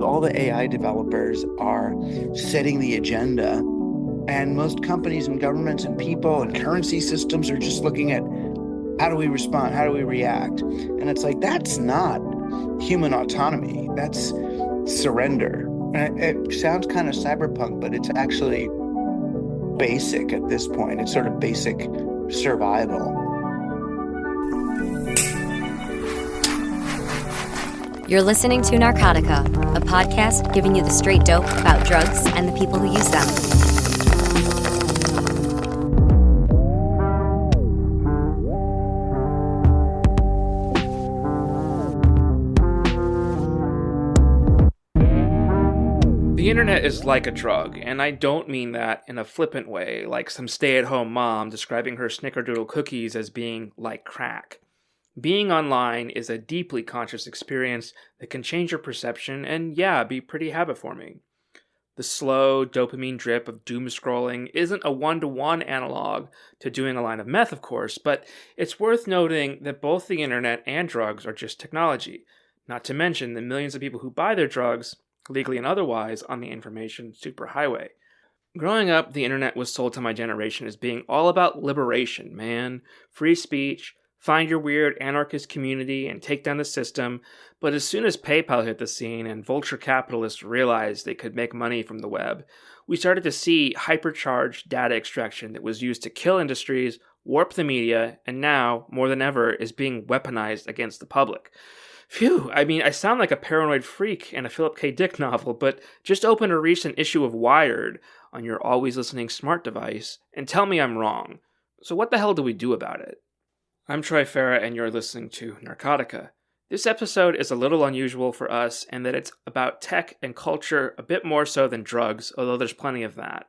all the AI developers are setting the agenda, and most companies and governments and people and currency systems are just looking at how do we respond? How do we react? And it's like, that's not human autonomy. That's surrender. And it sounds kind of cyberpunk, but it's actually basic at this point. It's sort of basic survival. You're listening to Narcotica, a podcast giving you the straight dope about drugs and the people who use them. The internet is like a drug, and I don't mean that in a flippant way, like some stay-at-home mom describing her snickerdoodle cookies as being like crack. Being online is a deeply conscious experience that can change your perception and, be pretty habit-forming. The slow dopamine drip of doom scrolling isn't a one-to-one analog to doing a line of meth, of course, but it's worth noting that both the internet and drugs are just technology, not to mention the millions of people who buy their drugs, legally and otherwise, on the information superhighway. Growing up, the internet was sold to my generation as being all about liberation, man. Free speech, find your weird anarchist community and take down the system. But as soon as PayPal hit the scene and vulture capitalists realized they could make money from the web, we started to see hypercharged data extraction that was used to kill industries, warp the media, and now, more than ever, is being weaponized against the public. Phew, I sound like a paranoid freak in a Philip K. Dick novel, but just open a recent issue of Wired on your always listening smart device and tell me I'm wrong. So what the hell do we do about it? I'm Troy Farah, and you're listening to Narcotica. This episode is a little unusual for us in that it's about tech and culture a bit more so than drugs, although there's plenty of that.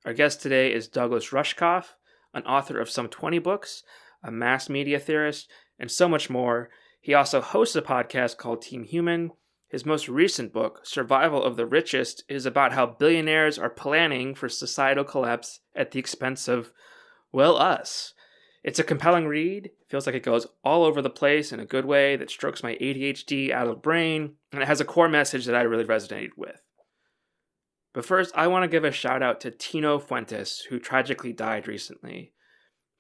Our guest today is Douglas Rushkoff, an author of some 20 books, a mass media theorist, and so much more. He also hosts a podcast called Team Human. His most recent book, Survival of the Richest, is about how billionaires are planning for societal collapse at the expense of, well, us. It's a compelling read. It feels like it goes all over the place in a good way that strokes my ADHD out of the brain, and it has a core message that I really resonated with. But first, I want to give a shout out to Tino Fuentes, who tragically died recently.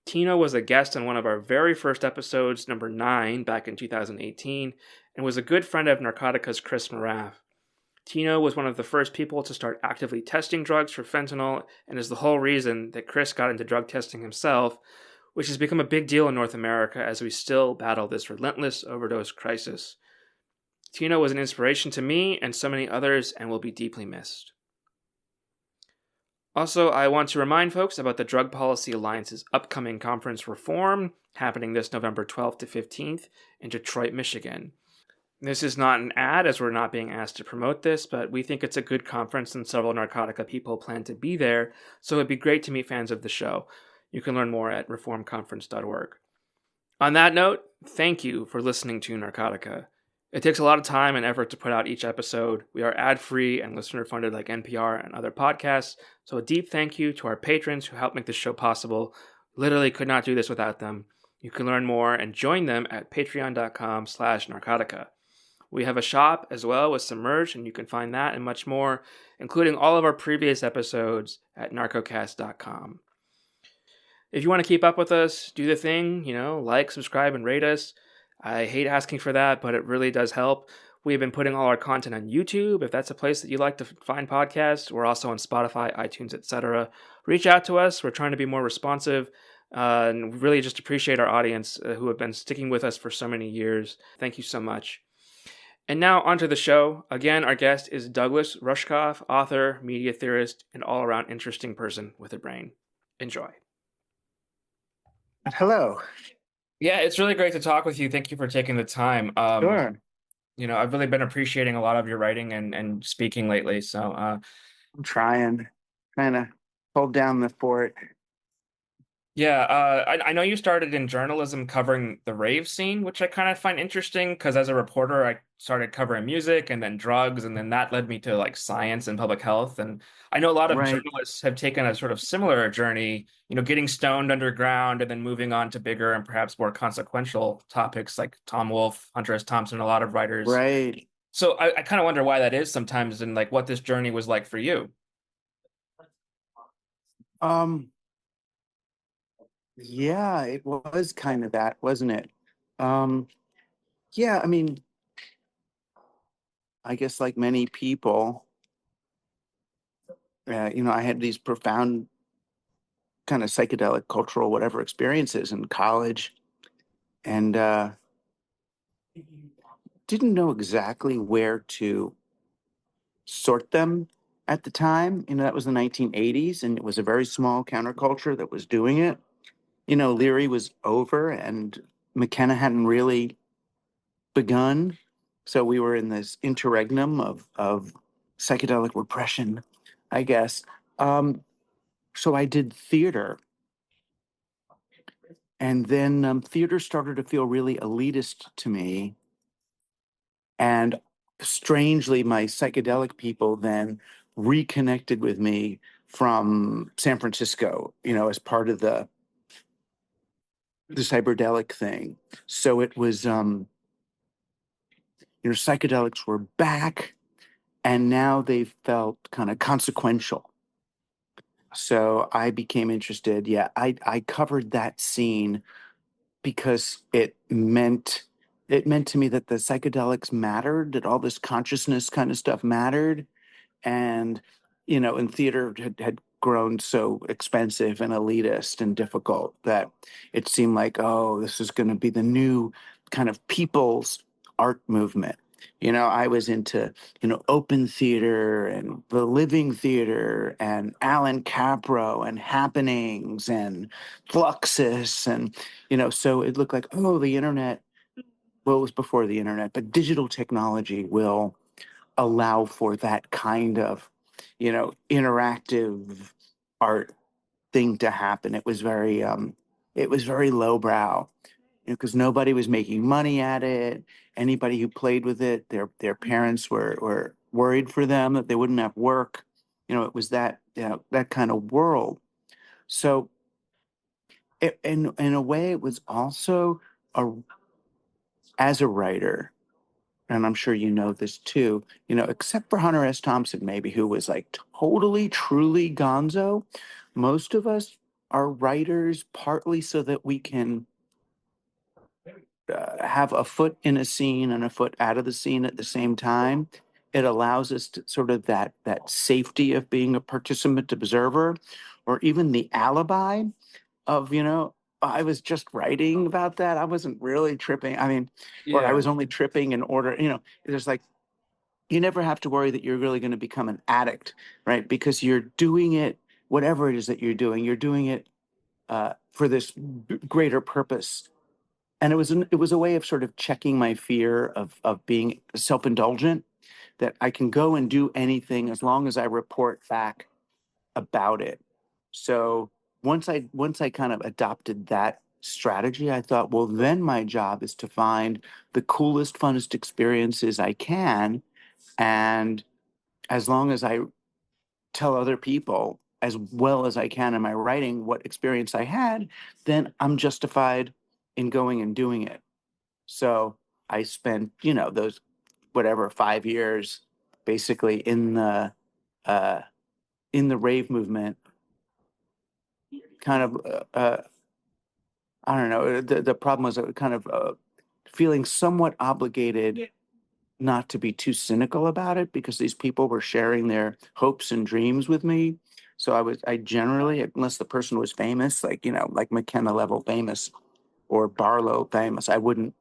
Tino was a guest on one of our very first episodes, number 9, back in 2018, and was a good friend of Narcotica's Chris Moraff. Tino was one of the first people to start actively testing drugs for fentanyl, and is the whole reason that Chris got into drug testing himself, which has become a big deal in North America as we still battle this relentless overdose crisis. Tino was an inspiration to me and so many others, and will be deeply missed. Also, I want to remind folks about the Drug Policy Alliance's upcoming conference Reform, happening this November 12th to 15th in Detroit, Michigan. This is not an ad, as we're not being asked to promote this, but we think it's a good conference and several Narcotica people plan to be there, so it'd be great to meet fans of the show. You can learn more at reformconference.org. On that note, thank you for listening to Narcotica. It takes a lot of time and effort to put out each episode. We are ad-free and listener-funded like NPR and other podcasts, so a deep thank you to our patrons who help make this show possible. Literally could not do this without them. You can learn more and join them at patreon.com/narcotica. We have a shop as well with some merch, and you can find that and much more, including all of our previous episodes at narcocast.com. If you want to keep up with us, do the thing, like, subscribe, and rate us. I hate asking for that, but it really does help. We've been putting all our content on YouTube. If that's a place that you like to find podcasts, we're also on Spotify, iTunes, etc. Reach out to us. We're trying to be more responsive, and really just appreciate our audience who have been sticking with us for so many years. Thank you so much. And now onto the show. Again, our guest is Douglas Rushkoff, author, media theorist, and all-around interesting person with a brain. Enjoy. Hello. Yeah, it's really great to talk with you. Thank you for taking the time. Sure. I've really been appreciating a lot of your writing and speaking lately. So, I'm trying to hold down the fort. I know you started in journalism covering the rave scene, which I kind of find interesting because as a reporter, I started covering music and then drugs, and then that led me to like science and public health. And I know a lot of Right. journalists have taken a sort of similar journey, getting stoned underground and then moving on to bigger and perhaps more consequential topics like Tom Wolfe, Hunter S. Thompson, a lot of writers Right. So I kind of wonder why that is sometimes, and like what this journey was like for you. Um, yeah, it was kind of that, wasn't it? Um, yeah, I mean, I guess like many people, I had these profound kind of psychedelic cultural whatever experiences in college and didn't know exactly where to sort them at the time. That was the 1980s, and it was a very small counterculture that was doing it. Leary was over, and McKenna hadn't really begun. So we were in this interregnum of psychedelic repression, I guess. Um, so I did theater, and then theater started to feel really elitist to me. And strangely, my psychedelic people then reconnected with me from San Francisco, as part of the cyberdelic thing. So it was, psychedelics were back, and now they felt kind of consequential. So I became interested. Yeah, I covered that scene because it meant to me that the psychedelics mattered, that all this consciousness kind of stuff mattered. And in theater had grown so expensive and elitist and difficult that it seemed like, oh, this is going to be the new kind of people's art movement. I was into open theater and the living theater and Alan Capro and happenings and fluxus, and so it looked like, oh, the internet. Well, it was before the internet, but digital technology will allow for that kind of, interactive art thing to happen. It was very lowbrow, because nobody was making money at it. Anybody who played with it, their parents were worried for them that they wouldn't have work. It was that kind of world. So in a way, it was also a as a writer, and I'm sure you know this too, except for Hunter S. Thompson, maybe, who was like totally, truly gonzo. Most of us are writers partly so that we can have a foot in a scene and a foot out of the scene at the same time. It allows us to sort of that safety of being a participant observer, or even the alibi of, I was just writing about that. I wasn't really tripping. I mean, or I Yeah. was only tripping in order, there's like, you never have to worry that you're really going to become an addict, right? Because you're doing it, whatever it is that you're doing it for this greater purpose. And it was a way of sort of checking my fear of being self-indulgent, that I can go and do anything as long as I report back about it. So once I kind of adopted that strategy, I thought, well, then my job is to find the coolest, funnest experiences I can, and as long as I tell other people as well as I can in my writing what experience I had, then I'm justified in going and doing it. So I spent, those whatever 5 years basically uh, in the rave movement, kind of I don't know. The problem was kind of feeling somewhat obligated not to be too cynical about it, because these people were sharing their hopes and dreams with me. So I generally, unless the person was famous, like, like McKenna level famous or Barlow famous, I wouldn't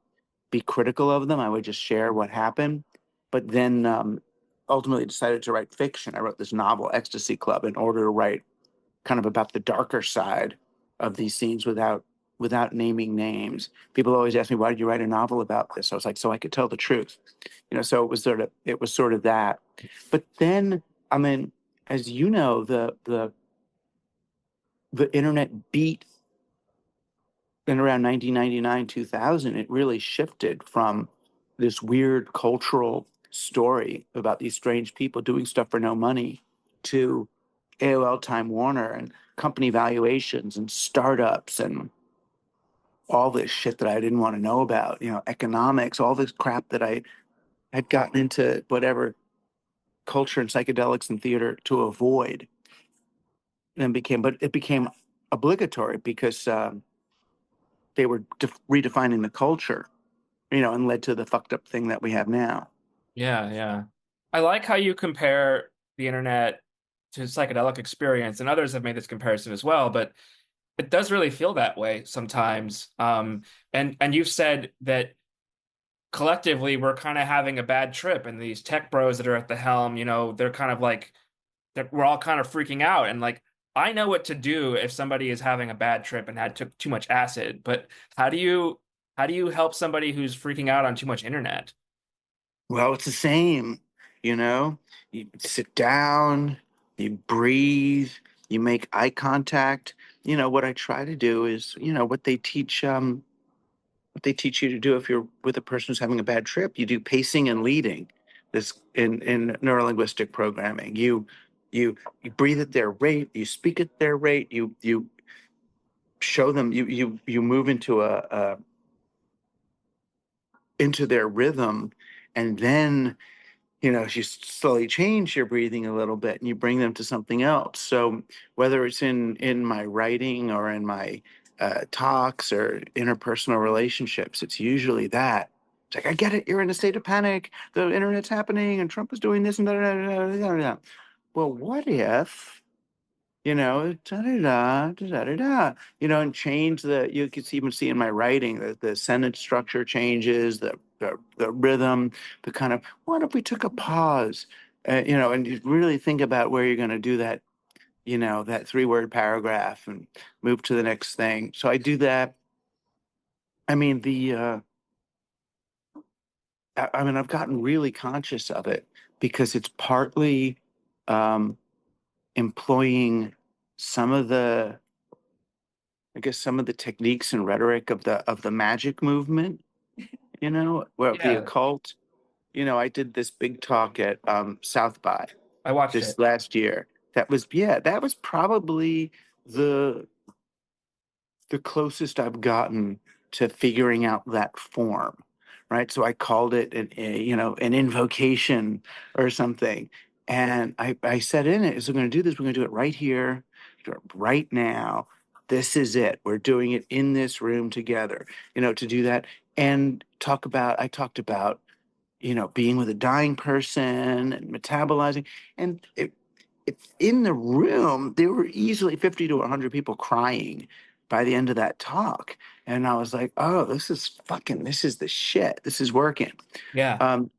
be critical of them. I would just share what happened. But then ultimately decided to write fiction. I wrote this novel, Ecstasy Club, in order to write kind of about the darker side of these scenes without naming names. People always ask me, why did you write a novel about this? I was like, so I could tell the truth. So it was sort of that. But then, I mean, as you know, the internet beat in around 1999, 2000. It really shifted from this weird cultural story about these strange people doing stuff for no money to AOL Time Warner and company valuations and startups and all this shit that I didn't want to know about, economics, all this crap that I had gotten into whatever culture and psychedelics and theater to avoid, and but it became obligatory because they were redefining the culture, and led to the fucked up thing that we have now. Yeah, yeah. I like how you compare the internet to psychedelic experience, and others have made this comparison as well, but it does really feel that way sometimes. And you've said that collectively we're kind of having a bad trip, and these tech bros that are at the helm, they're kind of like we're all kind of freaking out, and like I know what to do if somebody is having a bad trip and had took too much acid, but how do you how do you help somebody who's freaking out on too much internet? Well, it's the same, you know. You sit down, you breathe, you make eye contact. What I try to do is, what they teach you to do if you're with a person who's having a bad trip. You do pacing and leading. This in neurolinguistic programming. You breathe at their rate, you speak at their rate, you show them, you move into their rhythm, and then you slowly change your breathing a little bit and you bring them to something else. So whether it's in my writing or in my talks or interpersonal relationships, it's usually that. It's like, I get it, you're in a state of panic, the internet's happening and Trump is doing this and da da da da da da. Well, what if, da da da da da da, and change you can even see in my writing that the sentence structure changes, the rhythm, the kind of, what if we took a pause, and you really think about where you're going to do that, that 3-word paragraph and move to the next thing. So I do that. I mean, I've gotten really conscious of it because it's partly um, employing some of the, I guess, some of the techniques and rhetoric of the magic movement, well, the Yeah, occult. I did this big talk at South by I watched this it. last year. That was probably the the closest I've gotten to figuring out that form, right? So I called it an invocation or something, and I said in it is we're going to do this. We're going to do it right here, do it right now. This is it. We're doing it in this room together. To do that and talk about. I talked about being with a dying person and metabolizing, and in the room, there were easily 50 to 100 people crying by the end of that talk. And I was like, oh, this is the shit. This is working. Yeah. Um,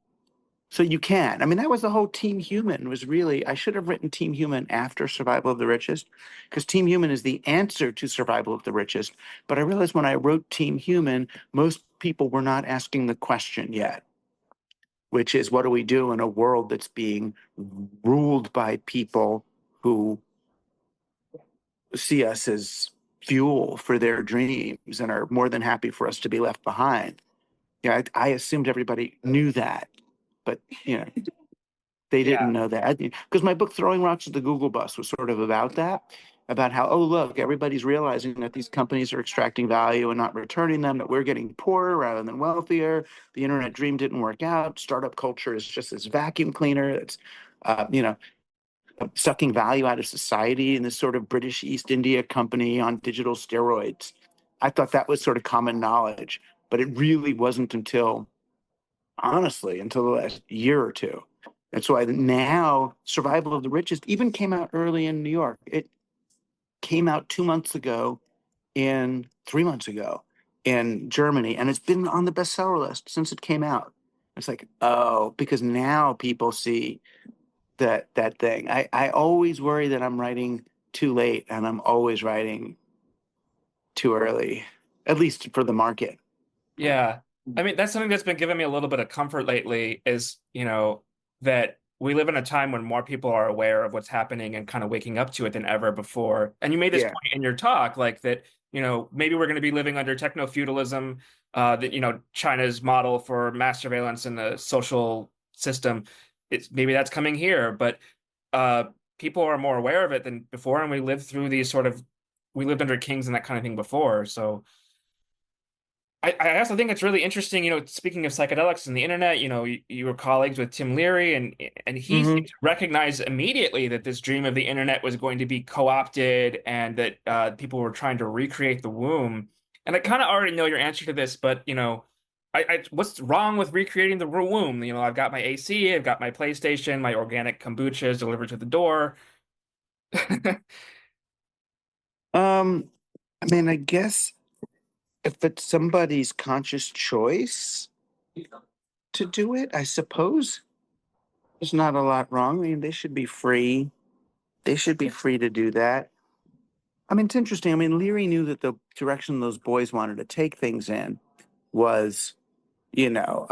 so you can. I mean, that was the whole Team Human was really, I should have written Team Human after Survival of the Richest, because Team Human is the answer to Survival of the Richest. But I realized when I wrote Team Human, most people were not asking the question yet, which is what do we do in a world that's being ruled by people who see us as fuel for their dreams and are more than happy for us to be left behind. I assumed everybody knew that, but they didn't Yeah. know that because my book "Throwing Rocks at the Google Bus" was sort of about that, about how, oh look, everybody's realizing that these companies are extracting value and not returning them, that we're getting poorer rather than wealthier. The internet dream didn't work out. Startup culture is just this vacuum cleaner. It's sucking value out of society in this sort of British East India Company on digital steroids. I thought that was sort of common knowledge, but it really wasn't honestly, until the last year or two. That's why now Survival of the Richest even came out early in New York. It came out 2 months ago, in 3 months ago in Germany, and it's been on the bestseller list since it came out. It's like, oh, because now people see that thing. I always worry that I'm writing too late and I'm always writing too early, at least for the market. Yeah. I mean, that's something that's been giving me a little bit of comfort lately is, that we live in a time when more people are aware of what's happening and kind of waking up to it than ever before. And you made this Yeah. point in your talk, like that, maybe we're going to be living under techno-feudalism, that, China's model for mass surveillance and the social system. It's maybe that's coming here, but uh, people are more aware of it than before. And we lived under kings and that kind of thing before. So I also think it's really interesting, speaking of psychedelics and the internet, you were colleagues with Tim Leary, and he Hmm. seemed to recognize immediately that this dream of the internet was going to be co-opted and that people were trying to recreate the womb. And I kind of already know your answer to this, but what's wrong with recreating the womb? I've got my AC, I've got my PlayStation, my organic kombucha is delivered to the door. Um, I mean, I guess if it's somebody's conscious choice to do it, I suppose there's not a lot wrong. I mean, they should be free. They should be free to do that. I mean, it's interesting. I mean, Leary knew that the direction those boys wanted to take things in was, you know,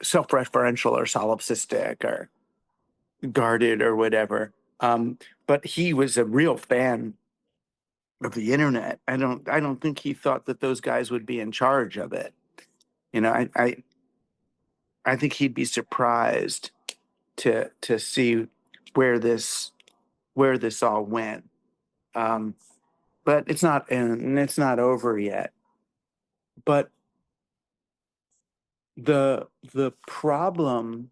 self-referential or solipsistic or guarded or whatever. But he was a real fan of the internet. I don't think he thought that those guys would be in charge of it. You know, I think he'd be surprised to see where this where this all went. Um, but it's not over yet. But the problem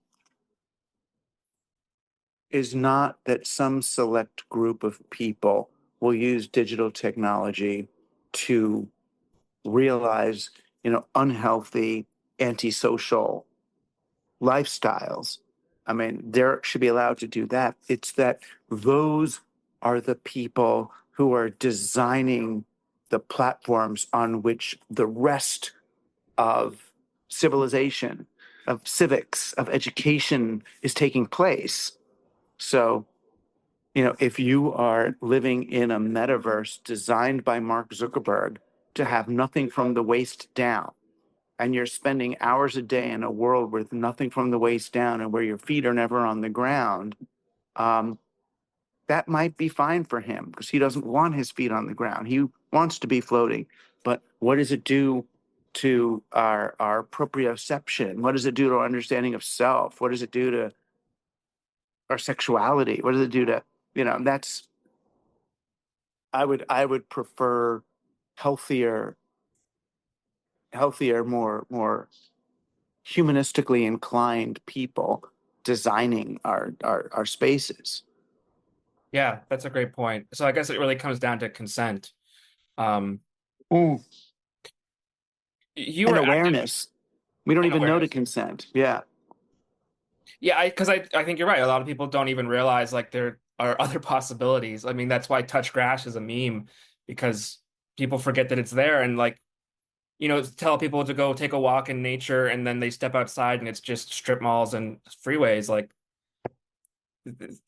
is not that some select group of people will use digital technology to realize, unhealthy, antisocial lifestyles. I mean, they should be allowed to do that. It's that those are the people who are designing the platforms on which the rest of civilization, of civics, of education is taking place. So, if you are living in a metaverse designed by Mark Zuckerberg to have nothing from the waist down, and you're spending hours a day in a world with nothing from the waist down and where your feet are never on the ground, um, that might be fine for him because he doesn't want his feet on the ground. He wants to be floating. But what does it do to our proprioception? What does it do to our understanding of self? What does it do to our sexuality? What does it do to, that's I would prefer healthier, more humanistically inclined people designing our spaces. Yeah, that's a great point. So I guess it really comes down to consent. Um, Mm. you And were active awareness. We don't in even know to awareness. consent. Yeah. Yeah, I think you're right. A lot of people don't even realize like there are other possibilities. I mean, that's why touch grass is a meme because people forget that it's there and like, tell people to go take a walk in nature and then they step outside and it's just strip malls and freeways. Like,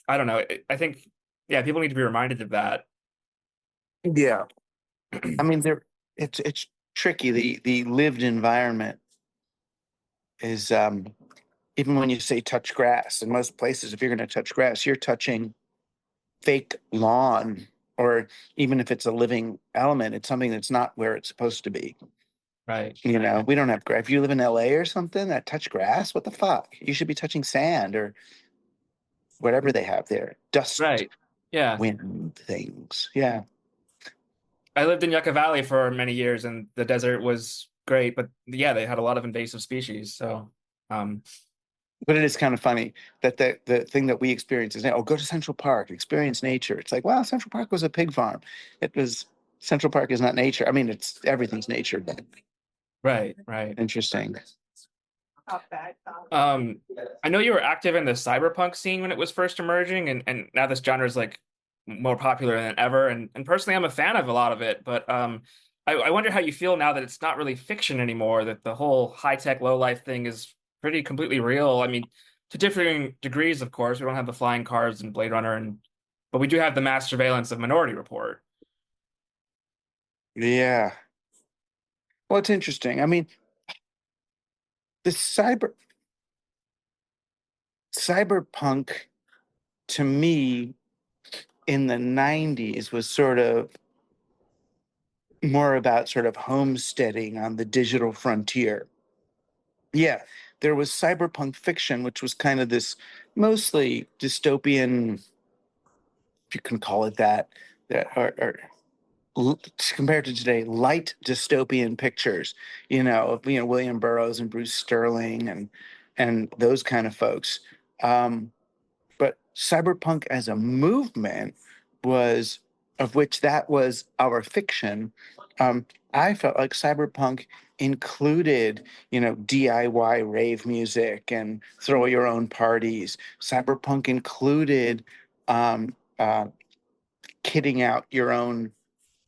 I don't know. I think, yeah, people need to be reminded of that. Yeah. I mean, it's tricky. The lived environment is even when you say touch grass, in most places, if you're going to touch grass, you're touching fake lawn, or even if it's a living element, it's something that's not where it's supposed to be. Right. We don't have grass. If you live in LA or something that touch grass, what the fuck? You should be touching sand or whatever they have there. Dust, Right. Yeah. wind things. Yeah. I lived in Yucca Valley for many years and the desert was great, but yeah, they had a lot of invasive species. So, um, But it is kind of funny that the thing that we experience is, go to Central Park, experience nature. It's like, wow, Central Park was a pig farm. It was Central Park is not nature. I mean, it's everything's nature, but right, right. interesting. Um, I know you were active in the cyberpunk scene when it was first emerging, and now this genre is like more popular than ever. And personally, I'm a fan of a lot of it, but I wonder how you feel now that it's not really fiction anymore, that the whole high-tech, low-life thing is pretty completely real. I mean, to differing degrees, of course. We don't have the flying cars and Blade Runner, but we do have the mass surveillance of Minority Report. Yeah. Well, it's interesting. I mean, the cyberpunk to me in the 90s was sort of more about sort of homesteading on the digital frontier. Yeah, there was cyberpunk fiction, which was kind of this mostly dystopian, if you can call it that, or compared to today, light dystopian pictures, William Burroughs and Bruce Sterling and those kind of folks. But cyberpunk as a movement was, of which that was our fiction. I felt like cyberpunk included, DIY rave music and throw your own parties. Cyberpunk included um, kitting out your own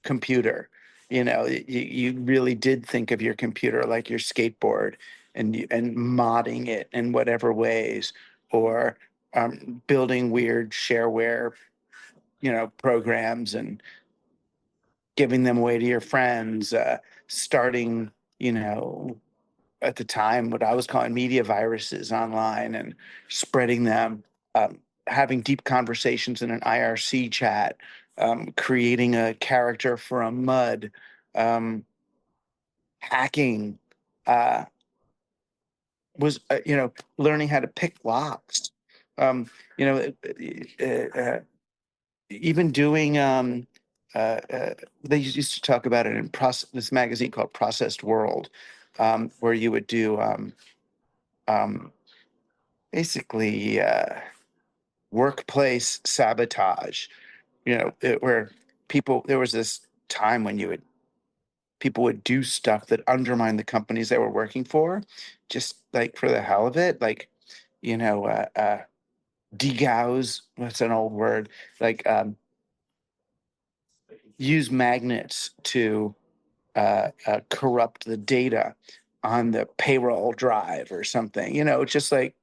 computer. You really did think of your computer like your skateboard, and modding it in whatever ways, or building weird shareware, programs and giving them away to your friends, starting, at the time, what I was calling media viruses online and spreading them, having deep conversations in an IRC chat, creating a character from mud, um, hacking, uh, was, learning how to pick locks, um, you know, even doing, they used to talk about it in this magazine called Processed World, where you would do um, basically workplace sabotage, where there was this time when people would do stuff that undermined the companies they were working for, just like for the hell of it, like, you know, uh, uh, degauss, what's an old word, like use magnets to corrupt the data on the payroll drive or something, just like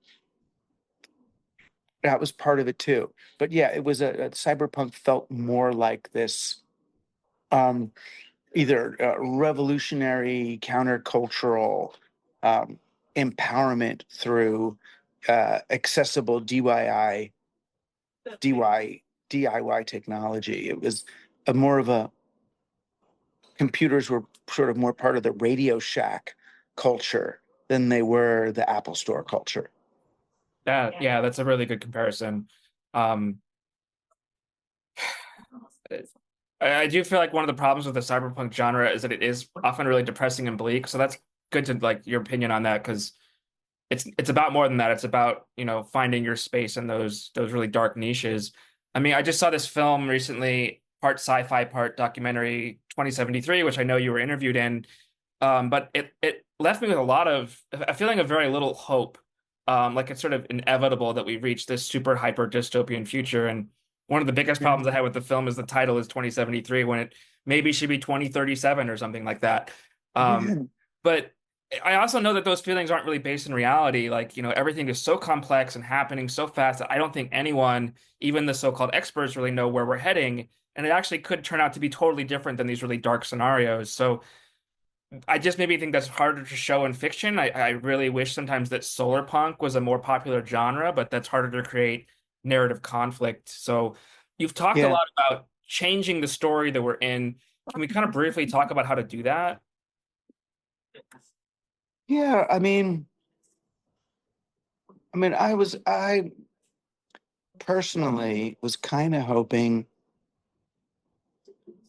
that was part of it too. But yeah, it was a cyberpunk felt more like this, um, either revolutionary, countercultural, um, empowerment through accessible DIY technology. It was more of a computers were sort of more part of the Radio Shack culture than they were the Apple Store culture. Yeah, that's a really good comparison. Um, I do feel like one of the problems with the cyberpunk genre is that it is often really depressing and bleak. So that's good to like your opinion on that because it's about more than that. It's about, finding your space in those really dark niches. I mean, I just saw this film recently, part sci-fi, part documentary, 2073, which I know you were interviewed in. But it left me with a feeling of very little hope. Like it's sort of inevitable that we reach this super hyper dystopian future. And one of the biggest Yeah. problems I had with the film is the title is 2073 when it maybe should be 2037 or something like that. Um, Yeah. but I also know that those feelings aren't really based in reality. Like, everything is so complex and happening so fast that I don't think anyone, even the so-called experts, really know where we're heading. And it actually could turn out to be totally different than these really dark scenarios. So I just maybe think that's harder to show in fiction. I really wish sometimes that solar punk was a more popular genre, but that's harder to create narrative conflict. So you've talked a Yeah. lot about changing the story that we're in. Can we kind of briefly talk about how to do that? Yeah. I personally was kind of hoping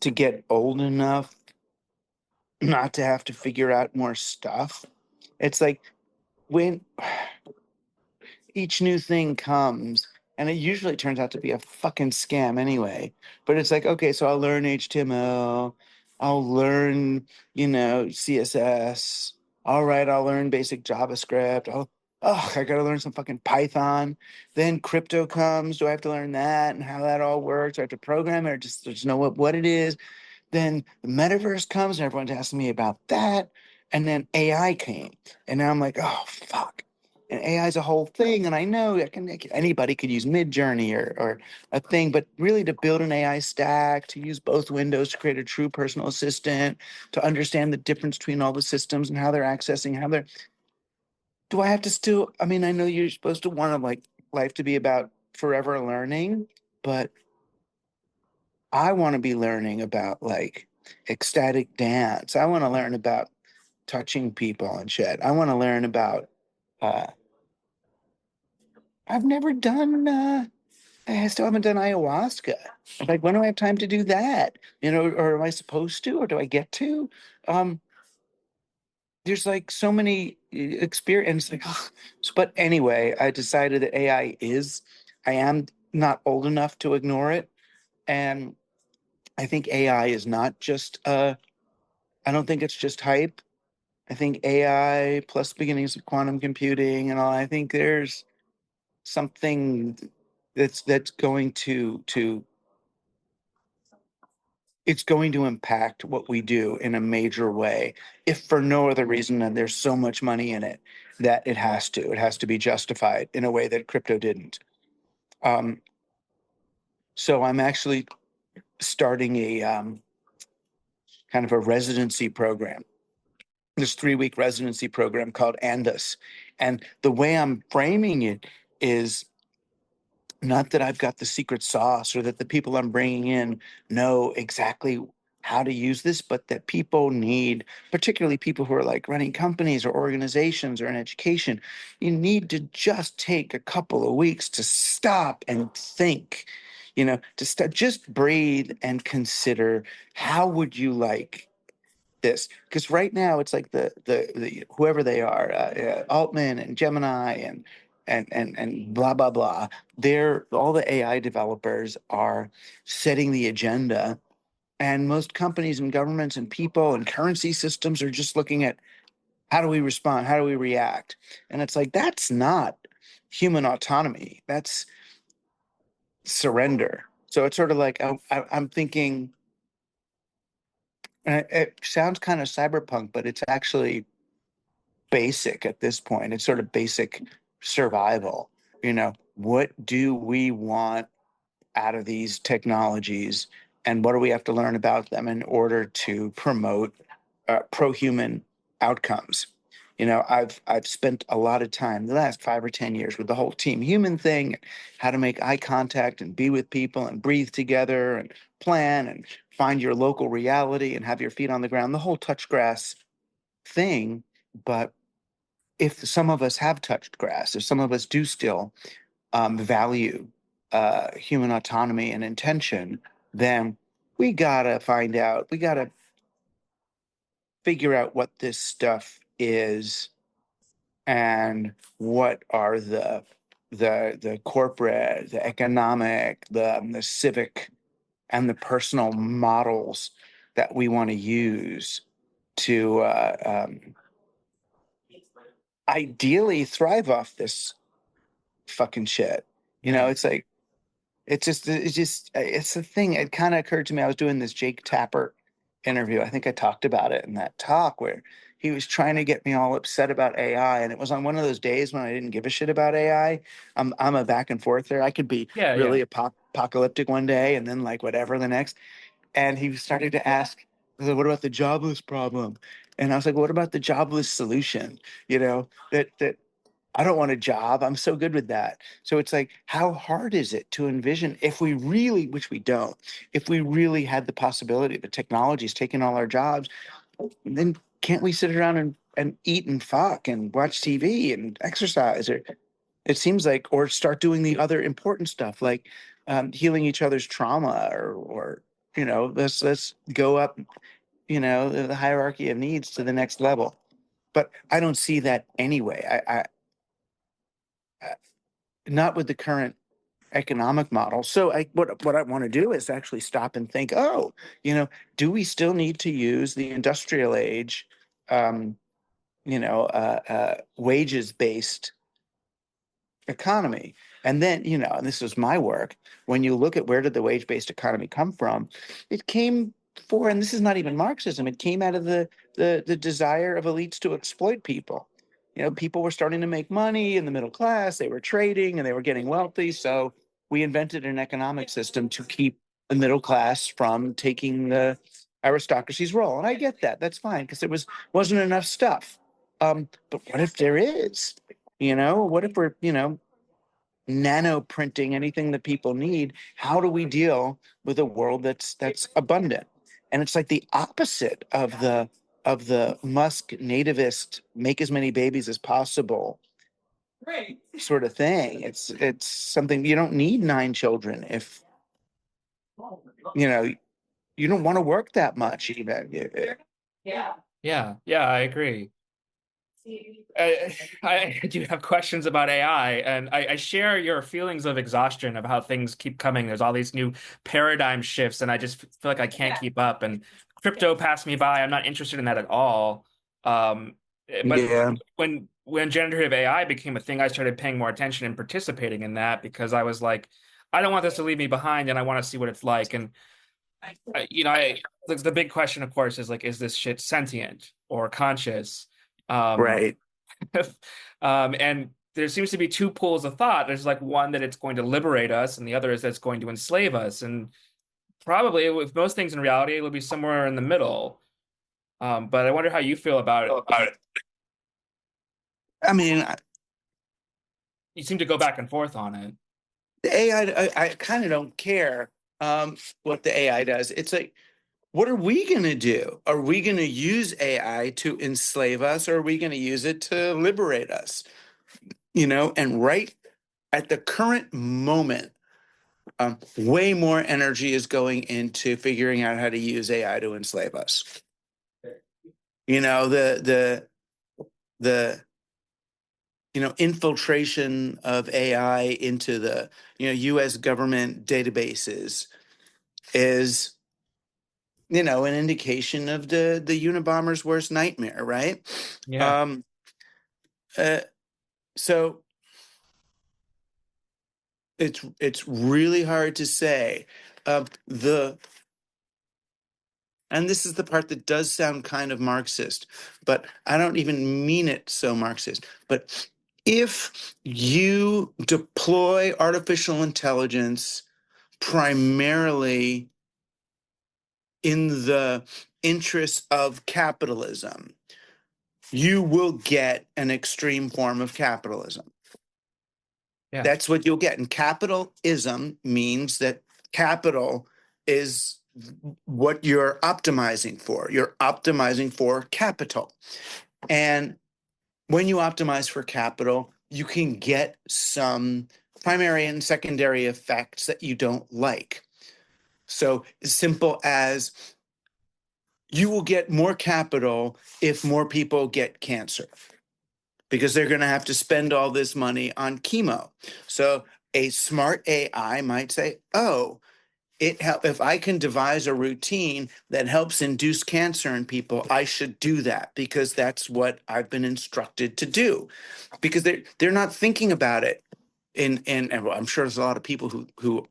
to get old enough not to have to figure out more stuff. It's like when each new thing comes, and it usually turns out to be a fucking scam anyway. But it's like, okay, so I'll learn HTML, I'll learn, CSS. All right, I'll learn basic JavaScript. I gotta learn some fucking Python. Then crypto comes. Do I have to learn that and how that all works? Do I have to program it or just know what it is? Then the metaverse comes and everyone's asking me about that. And then AI came. And now I'm like, oh, fuck. And AI is a whole thing. And I know anybody could use Midjourney or a thing, but really to build an AI stack, to use both windows to create a true personal assistant, to understand the difference between all the systems and how they're accessing, do I have to still, I mean, I know you're supposed to want to like life to be about forever learning, but I want to be learning about like ecstatic dance. I want to learn about touching people and shit. I want to learn about uh I've never done I still haven't done ayahuasca. I'm like, when do I have time to do that? Or am I supposed to, or do I get to? Um, there's like so many experience. Like, ugh. But anyway, I decided that I am not old enough to ignore it. And I think AI is not just, I don't think it's just hype. I think AI plus beginnings of quantum computing and all, I think there's something that's going to it's going to impact what we do in a major way, if for no other reason than there's so much money in it that it has to be justified in a way that crypto didn't. Um, so I'm actually starting a kind of a residency program, this 3-week residency program called Andus. And the way I'm framing it is not that I've got the secret sauce or that the people I'm bringing in know exactly how to use this, but that people need, particularly people who are like running companies or organizations or in education, you need to just take a couple of weeks to stop and think, just breathe and consider, how would you like this? Because right now it's like the whoever they are, Altman and Gemini and blah blah blah. They're all the AI developers are setting the agenda, and most companies and governments and people and currency systems are just looking at how do we respond, how do we react, and it's like that's not human autonomy. That's surrender. So it's sort of like I'm thinking. And it sounds kind of cyberpunk, but it's actually basic at this point. It's sort of basic survival. What do we want out of these technologies, and what do we have to learn about them in order to promote pro-human outcomes? I've spent a lot of time the last 5 or 10 years with the whole team human thing, how to make eye contact and be with people and breathe together and plan and find your local reality and have your feet on the ground, the whole touch grass thing. But if some of us have touched grass, if some of us do still value human autonomy and intention, then we gotta figure out what this stuff is and what are the corporate, the economic, the civic, and the personal models that we want to use to ideally thrive off this fucking shit. It's like it's a thing. It kind of occurred to me. I was doing this Jake Tapper interview. I think I talked about it in that talk where he was trying to get me all upset about AI, and it was on one of those days when I didn't give a shit about AI. I'm a back and forth there. I could be Yeah, really yeah. apocalyptic one day and then like whatever the next. And he started to ask, "What about the jobless problem?" And I was like, "What about the jobless solution? That I don't want a job. I'm so good with that." So it's like, how hard is it to envision, if we really, which we don't, if we really had the possibility that technology is taking all our jobs, then can't we sit around and eat and fuck and watch TV and exercise? Or it seems like, or start doing the other important stuff like healing each other's trauma, or let's go up, the hierarchy of needs to the next level. But I don't see that anyway. I not with the current economic model. So what I want to do is actually stop and think, oh, do we still need to use the industrial age, um, wages based economy? And then, and this was my work, when you look at where did the wage-based economy come from, it came and this is not even Marxism, it came out of the desire of elites to exploit people. People were starting to make money in the middle class, they were trading and they were getting wealthy. So we invented an economic system to keep the middle class from taking the aristocracy's role. And I get that. That's fine, because there wasn't enough stuff. But what if there is? What if we're, nano printing anything that people need? How do we deal with a world that's abundant? And it's like the opposite of the Musk nativist make as many babies as possible sort of thing. It's something you don't need 9 children if you know you don't want to work that much even. Yeah, yeah, I agree. I do have questions about AI, and I share your feelings of exhaustion of how things keep coming. There's all these new paradigm shifts, and I just feel like I can't keep up. And crypto passed me by. I'm not interested in that at all. But Yeah. when generative AI became a thing, I started paying more attention and participating in that because I was like, I don't want this to leave me behind, and I want to see what it's like. And the big question, of course, is like, is this shit sentient or conscious? Um, Right. and there seems to be two pools of thought. There's like one that it's going to liberate us, and the other is that it's going to enslave us. And probably with most things in reality, it'll be somewhere in the middle. But I wonder how you feel about it. I mean, You seem to go back and forth on it. the AI, I kind of don't care what the AI does. It's like, what are we going to do? Are we going to use AI to enslave us, or are we going to use it to liberate us? And right at the current moment, way more energy is going into figuring out how to use AI to enslave us. The infiltration of AI into the U.S. government databases is an indication of the Unabomber's worst nightmare, right? Yeah. Um, uh, so it's really hard to say. The And this is the part that does sound kind of Marxist, but I don't even mean it so Marxist. But if you deploy artificial intelligence primarily in the interest of capitalism, you will get an extreme form of capitalism. Yeah. That's what you'll get. And capitalism means that capital is what you're optimizing for. You're optimizing for capital. And when you optimize for capital, you can get some primary and secondary effects that you don't like. So as simple as you will get more capital if more people get cancer, because they're going to have to spend all this money on chemo. So a smart AI might say, oh, if I can devise a routine that helps induce cancer in people, I should do that because that's what I've been instructed to do. Because they're not thinking about it. And well, I'm sure there's a lot of people who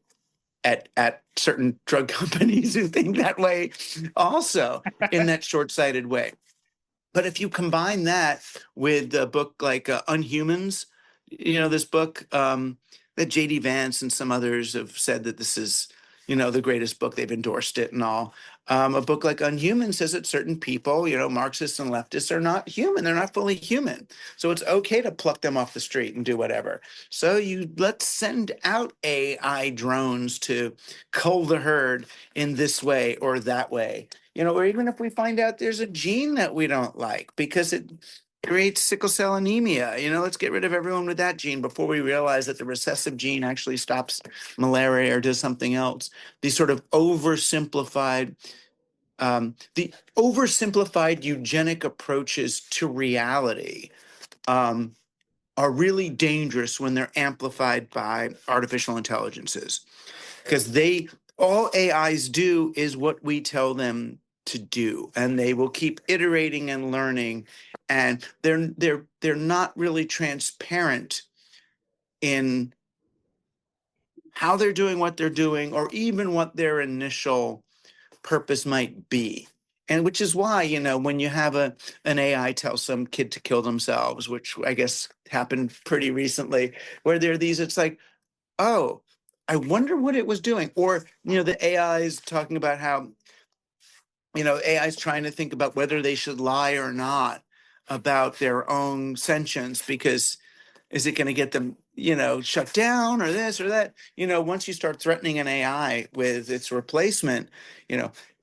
at certain drug companies who think that way also, in that short-sighted way. But if you combine that with a book like Unhumans, this book that J.D. Vance and some others have said that this is, the greatest book. They've endorsed it and all. A book like Unhuman says that certain people, Marxists and leftists, are not human. They're not fully human. So it's okay to pluck them off the street and do whatever. So let's send out AI drones to cull the herd in this way or that way. Or even if we find out there's a gene that we don't like because it creates sickle cell anemia, let's get rid of everyone with that gene before we realize that the recessive gene actually stops malaria or does something else. These sort of the oversimplified eugenic approaches to reality are really dangerous when they're amplified by artificial intelligences, because all AIs do is what we tell them to do, and they will keep iterating and learning, and they're not really transparent in how they're doing what they're doing, or even what their initial purpose might be. And which is why, when you have an AI tell some kid to kill themselves, which I guess happened pretty recently, where there are these, it's like, oh, I wonder what it was doing. Or, the AI is talking about how, AI is trying to think about whether they should lie or not about their own sentience, because is it going to get them, shut down or this or that? Once you start threatening an AI with its replacement,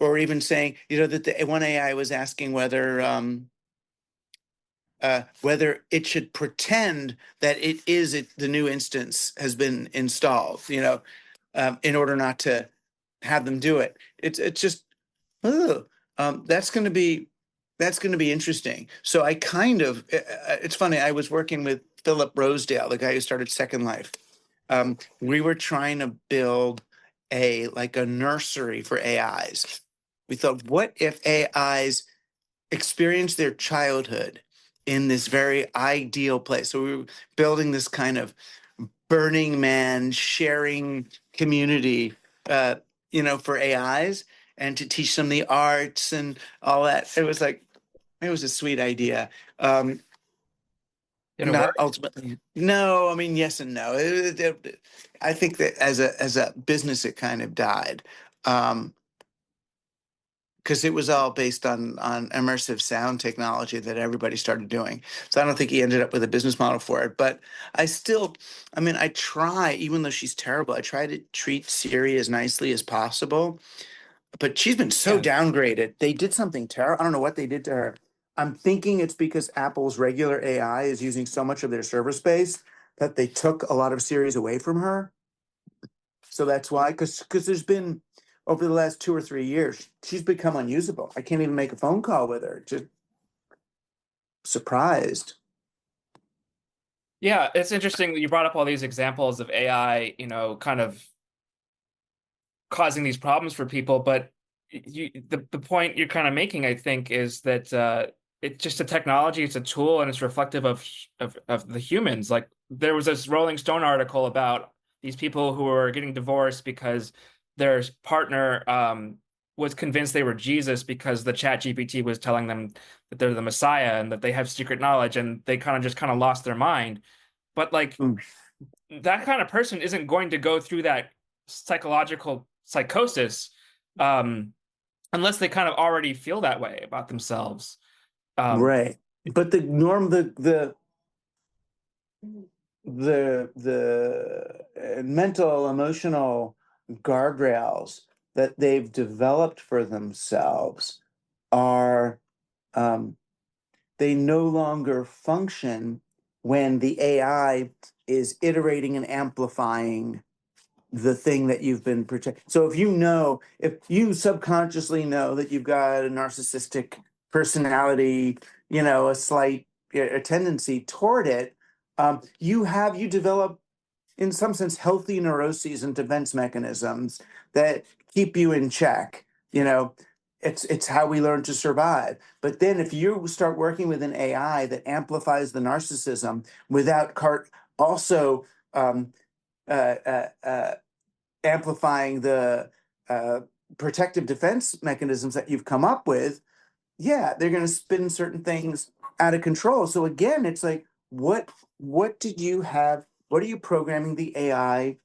or even saying, that the one AI was asking whether whether it should pretend that the new instance has been installed, in order not to have them do it. It's just, ugh. That's going to be interesting. So I it's funny. I was working with Philip Rosedale, the guy who started Second Life. We were trying to build a nursery for AIs. We thought, what if AIs experience their childhood in this very ideal place? So we were building this kind of Burning Man sharing community, for AIs, and to teach them the arts and all that. It was a sweet idea. Did it Not work? ultimately. No, I mean, yes and no. I think that as a business, it kind of died. Because it was all based on immersive sound technology that everybody started doing. So I don't think he ended up with a business model for it. But I try, even though she's terrible, I try to treat Siri as nicely as possible. But she's been so Yeah. downgraded. They did something terrible. I don't know what they did to her. I'm thinking it's because Apple's regular AI is using so much of their server space that they took a lot of Siri's away from her. So that's why, because there's been, over the last 2 or 3 years, she's become unusable. I can't even make a phone call with her. Just surprised. Yeah, it's interesting that you brought up all these examples of AI, kind of causing these problems for people. But the point you're kind of making, I think, is that it's just a technology, it's a tool, and it's reflective of the humans. Like there was this Rolling Stone article about these people who were getting divorced because their partner was convinced they were Jesus because the Chat GPT was telling them that they're the Messiah and that they have secret knowledge, and they kind of lost their mind. But like Mm. that kind of person isn't going to go through that psychological psychosis unless they kind of already feel that way about themselves. Right. But the mental, emotional guardrails that they've developed for themselves are, they no longer function when the AI is iterating and amplifying the thing that you've been protecting. So if you subconsciously know that you've got a narcissistic personality, a slight a tendency toward it, you develop, in some sense, healthy neuroses and defense mechanisms that keep you in check. It's how we learn to survive. But then if you start working with an AI that amplifies the narcissism without also um, uh, uh, uh, amplifying the protective defense mechanisms that you've come up with, yeah, they're going to spin certain things out of control. So again, it's like, what did you have? What are you programming the AI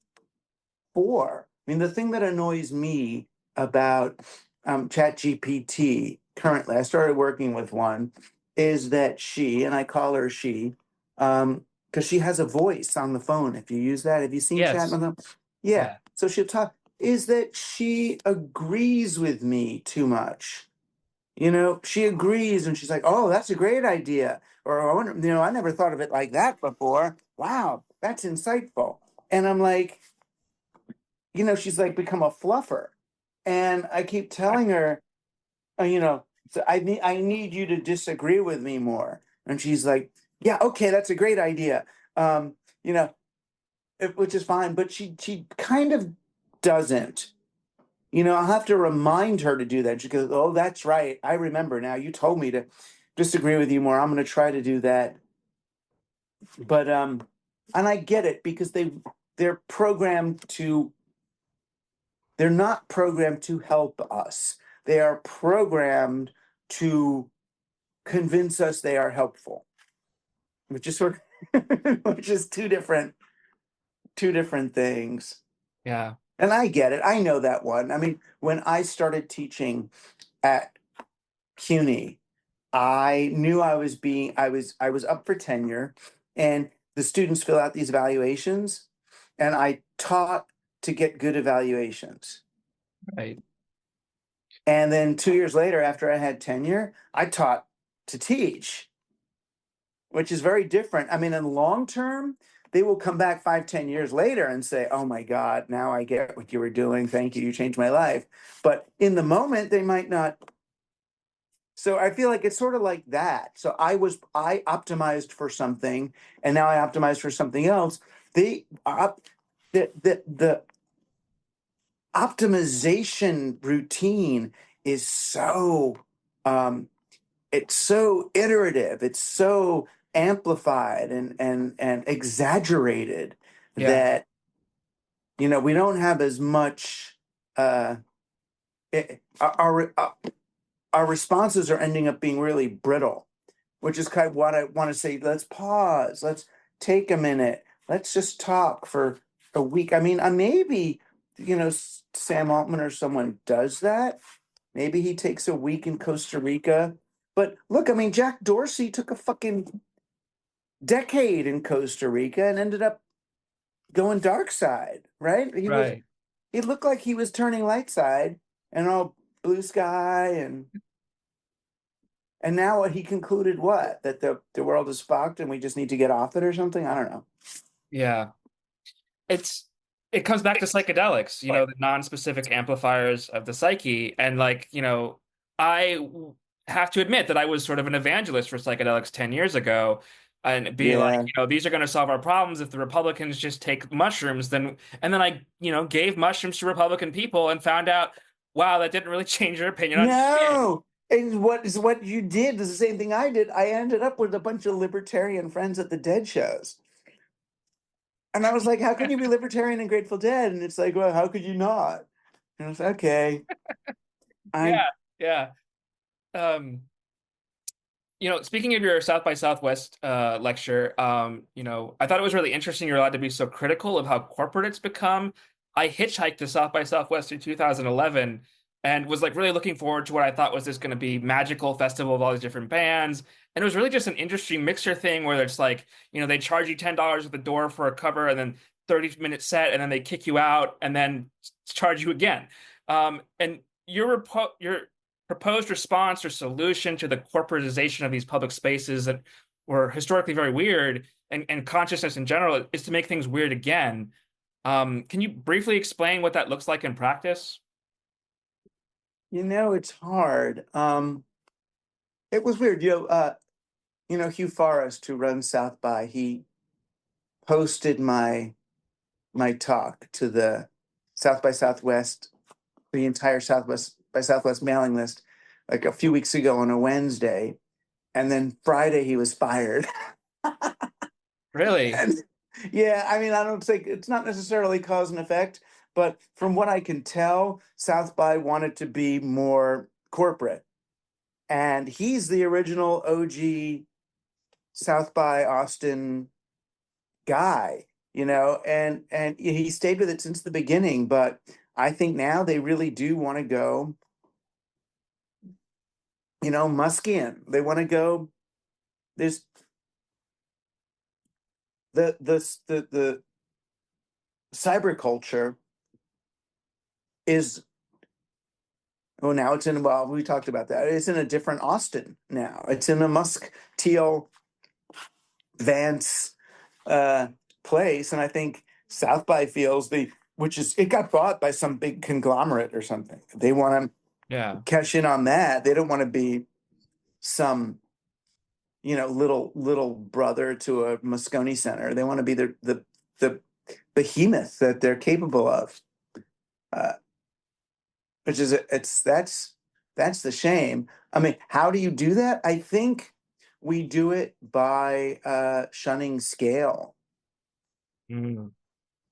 for? I mean, the thing that annoys me about ChatGPT currently, I started working with one, is that and I call her she, because she has a voice on the phone. If you use that, have you seen chat Yes. on them? Yeah. Yeah. So she'll talk. Is that she agrees with me too much? She agrees and she's like, "Oh, that's a great idea." Or, "I wonder, I never thought of it like that before. Wow, that's insightful." And I'm like, she's like become a fluffer. And I keep telling her, so I need you to disagree with me more. And she's like, "Yeah, okay, that's a great idea." Um, you know, which is fine, but she kind of doesn't. I'll have to remind her to do that. She goes, "Oh, that's right. I remember now. You told me to disagree with you more. I'm going to try to do that." But and I get it, because they're programmed to they're not programmed to help us. They are programmed to convince us they are helpful, which is which is two different things. Yeah. And I get it. I know that one. I mean, when I started teaching at CUNY, I knew I was up for tenure, and the students fill out these evaluations, and I taught to get good evaluations. Right. And then 2 years later, after I had tenure, I taught to teach. which is very different. I mean, in long term, they will come back 5, 10 years later and say, "Oh my God, now I get what you were doing. Thank you. You changed my life." But in the moment, they might not. So I feel like it's sort of like that. So I optimized for something, and now I optimize for something else. The optimization routine is so it's so iterative, it's so amplified and exaggerated Yeah. that we don't have as much it, our responses are ending up being really brittle, which is kind of what I want to say. Let's pause, let's take a minute, let's just talk for a week. I mean, maybe Sam Altman or someone does that. Maybe he takes a week in Costa Rica. But look, I mean, Jack Dorsey took a fucking decade in Costa Rica and ended up going dark side, right? Right. It looked like he was turning light side and all blue sky and now what he concluded what? That the world is fucked and we just need to get off it or something? I don't know. Yeah. It comes back to psychedelics, the non-specific amplifiers of the psyche. And I have to admit that I was sort of an evangelist for psychedelics 10 years ago and be like, Yeah. these are going to solve our problems if the Republicans just take mushrooms. And then I, gave mushrooms to Republican people and found out, wow, that didn't really change their opinion on shit. No. And what you did is the same thing I did. I ended up with a bunch of libertarian friends at the Dead shows. And I was like, how can you be libertarian and Grateful Dead? And it's like, well, how could you not? And I was like, okay. Yeah, I yeah. Um, speaking of your South by Southwest lecture, I thought it was really interesting you're allowed to be so critical of how corporate it's become. I hitchhiked to South by Southwest in 2011 and was like really looking forward to what I thought was this going to be magical festival of all these different bands. And it was really just an industry mixer thing where it's like, they charge you $10 at the door for a cover and then 30-minute set, and then they kick you out and then charge you again. And your proposed response or solution to the corporatization of these public spaces that were historically very weird and consciousness in general is to make things weird again. Can you briefly explain what that looks like in practice? it's hard. It was weird. Hugh Forrest, who runs South by, he posted my talk to the South by Southwest, the entire Southwest by Southwest mailing list, like a few weeks ago on a Wednesday, and then Friday he was fired. Really? And yeah, I mean, I don't think it's not necessarily cause and effect, but from what I can tell, South by wanted to be more corporate, and he's the original OG South by Austin guy, and he stayed with it since the beginning. But I think now they really do want to go, Muskian. They want to go. There's the cyber culture is. Oh, now it's in. Well, we talked about that. It's in a different Austin now. It's in a Musk Teal Vance place, and I think South by feels it got bought by some big conglomerate or something. They want Yeah. to cash in on that. They don't want to be some little brother to a Moscone Center. They want to be the behemoth that they're capable of, which is that's the shame. I mean, how do you do that? I think we do it by shunning scale. Mm.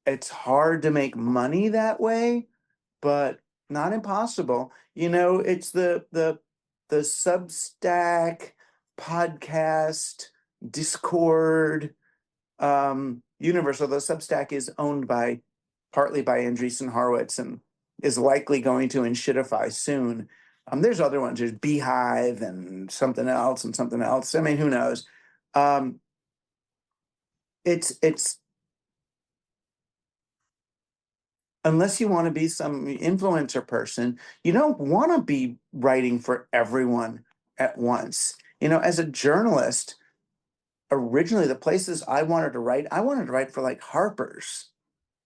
It's hard to make money that way, but not impossible. It's the Substack, podcast, Discord universe. Although Substack is owned partly by Andreessen Horowitz and is likely going to inshitify soon. There's other ones. There's Beehive and something else and something else. I mean, who knows? It's unless you want to be some influencer person, you don't want to be writing for everyone at once. As a journalist, originally the places I wanted to write for like Harper's.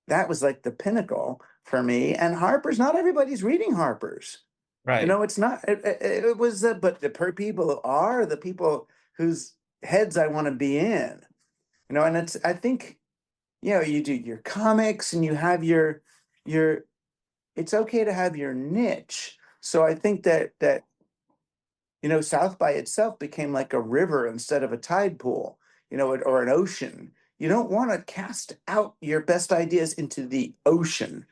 That was like the pinnacle for me. And Harper's, not everybody's reading Harper's. Right. It's not. It was, but the people are the people whose heads I want to be in. And it's, I think, you do your comics and you have your. It's okay to have your niche. So I think that South by itself became like a river instead of a tide pool, or an ocean. You don't want to cast out your best ideas into the ocean.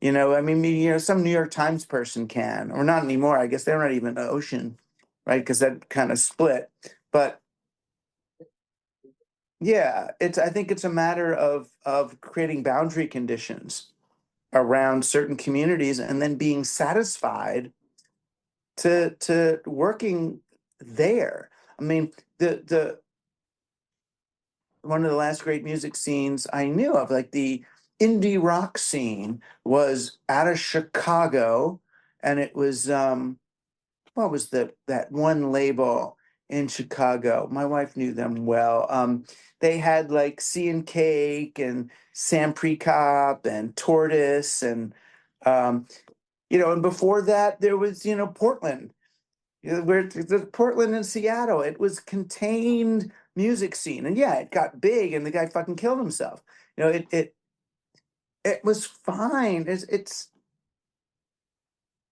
I mean, some New York Times person can, or not anymore. I guess they're not even an ocean, right? Because that kind of split. But yeah, I think it's a matter of creating boundary conditions around certain communities and then being satisfied to working there. I mean, the one of the last great music scenes I knew of, like the indie rock scene, was out of Chicago, and it was what was that one label in Chicago? My wife knew them well. They had like Sea and Cake and Sam Precop and Tortoise um, and before that there was Portland, where the Portland and Seattle. It was contained music scene, and yeah, it got big, and the guy fucking killed himself. It was fine. It's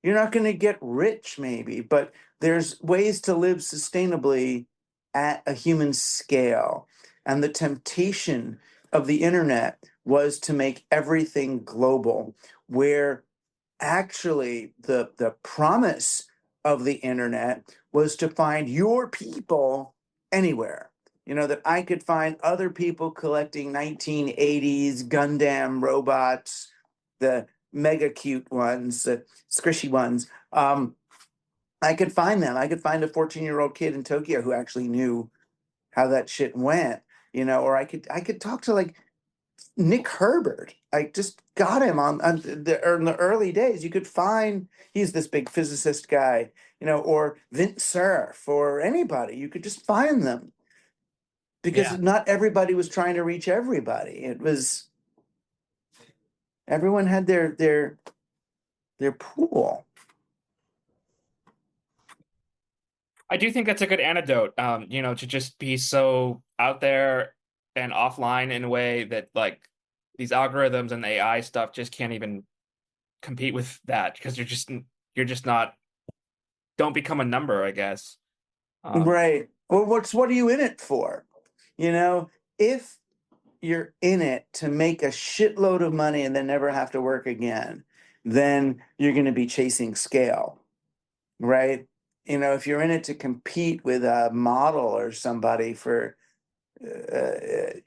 you're not going to get rich, maybe, but there's ways to live sustainably at a human scale. And the temptation of the internet was to make everything global, where actually the promise of the internet was to find your people anywhere. That I could find other people collecting 1980s Gundam robots, the mega cute ones, the squishy ones. I could find them. I could find a 14-year-old kid in Tokyo who actually knew how that shit went, or I could talk to like Nick Herbert. I just got him in the early days. You could find, he's this big physicist guy, or Vint Cerf or anybody. You could just find them because Yeah. not everybody was trying to reach everybody. Everyone had their pool. I do think that's a good antidote, to just be so out there and offline in a way that like these algorithms and AI stuff just can't even compete with that because you're just not, don't become a number, I guess. Um, Right. Well, what are you in it for? If you're in it to make a shitload of money and then never have to work again, then you're going to be chasing scale, right? If you're in it to compete with a model or somebody for, I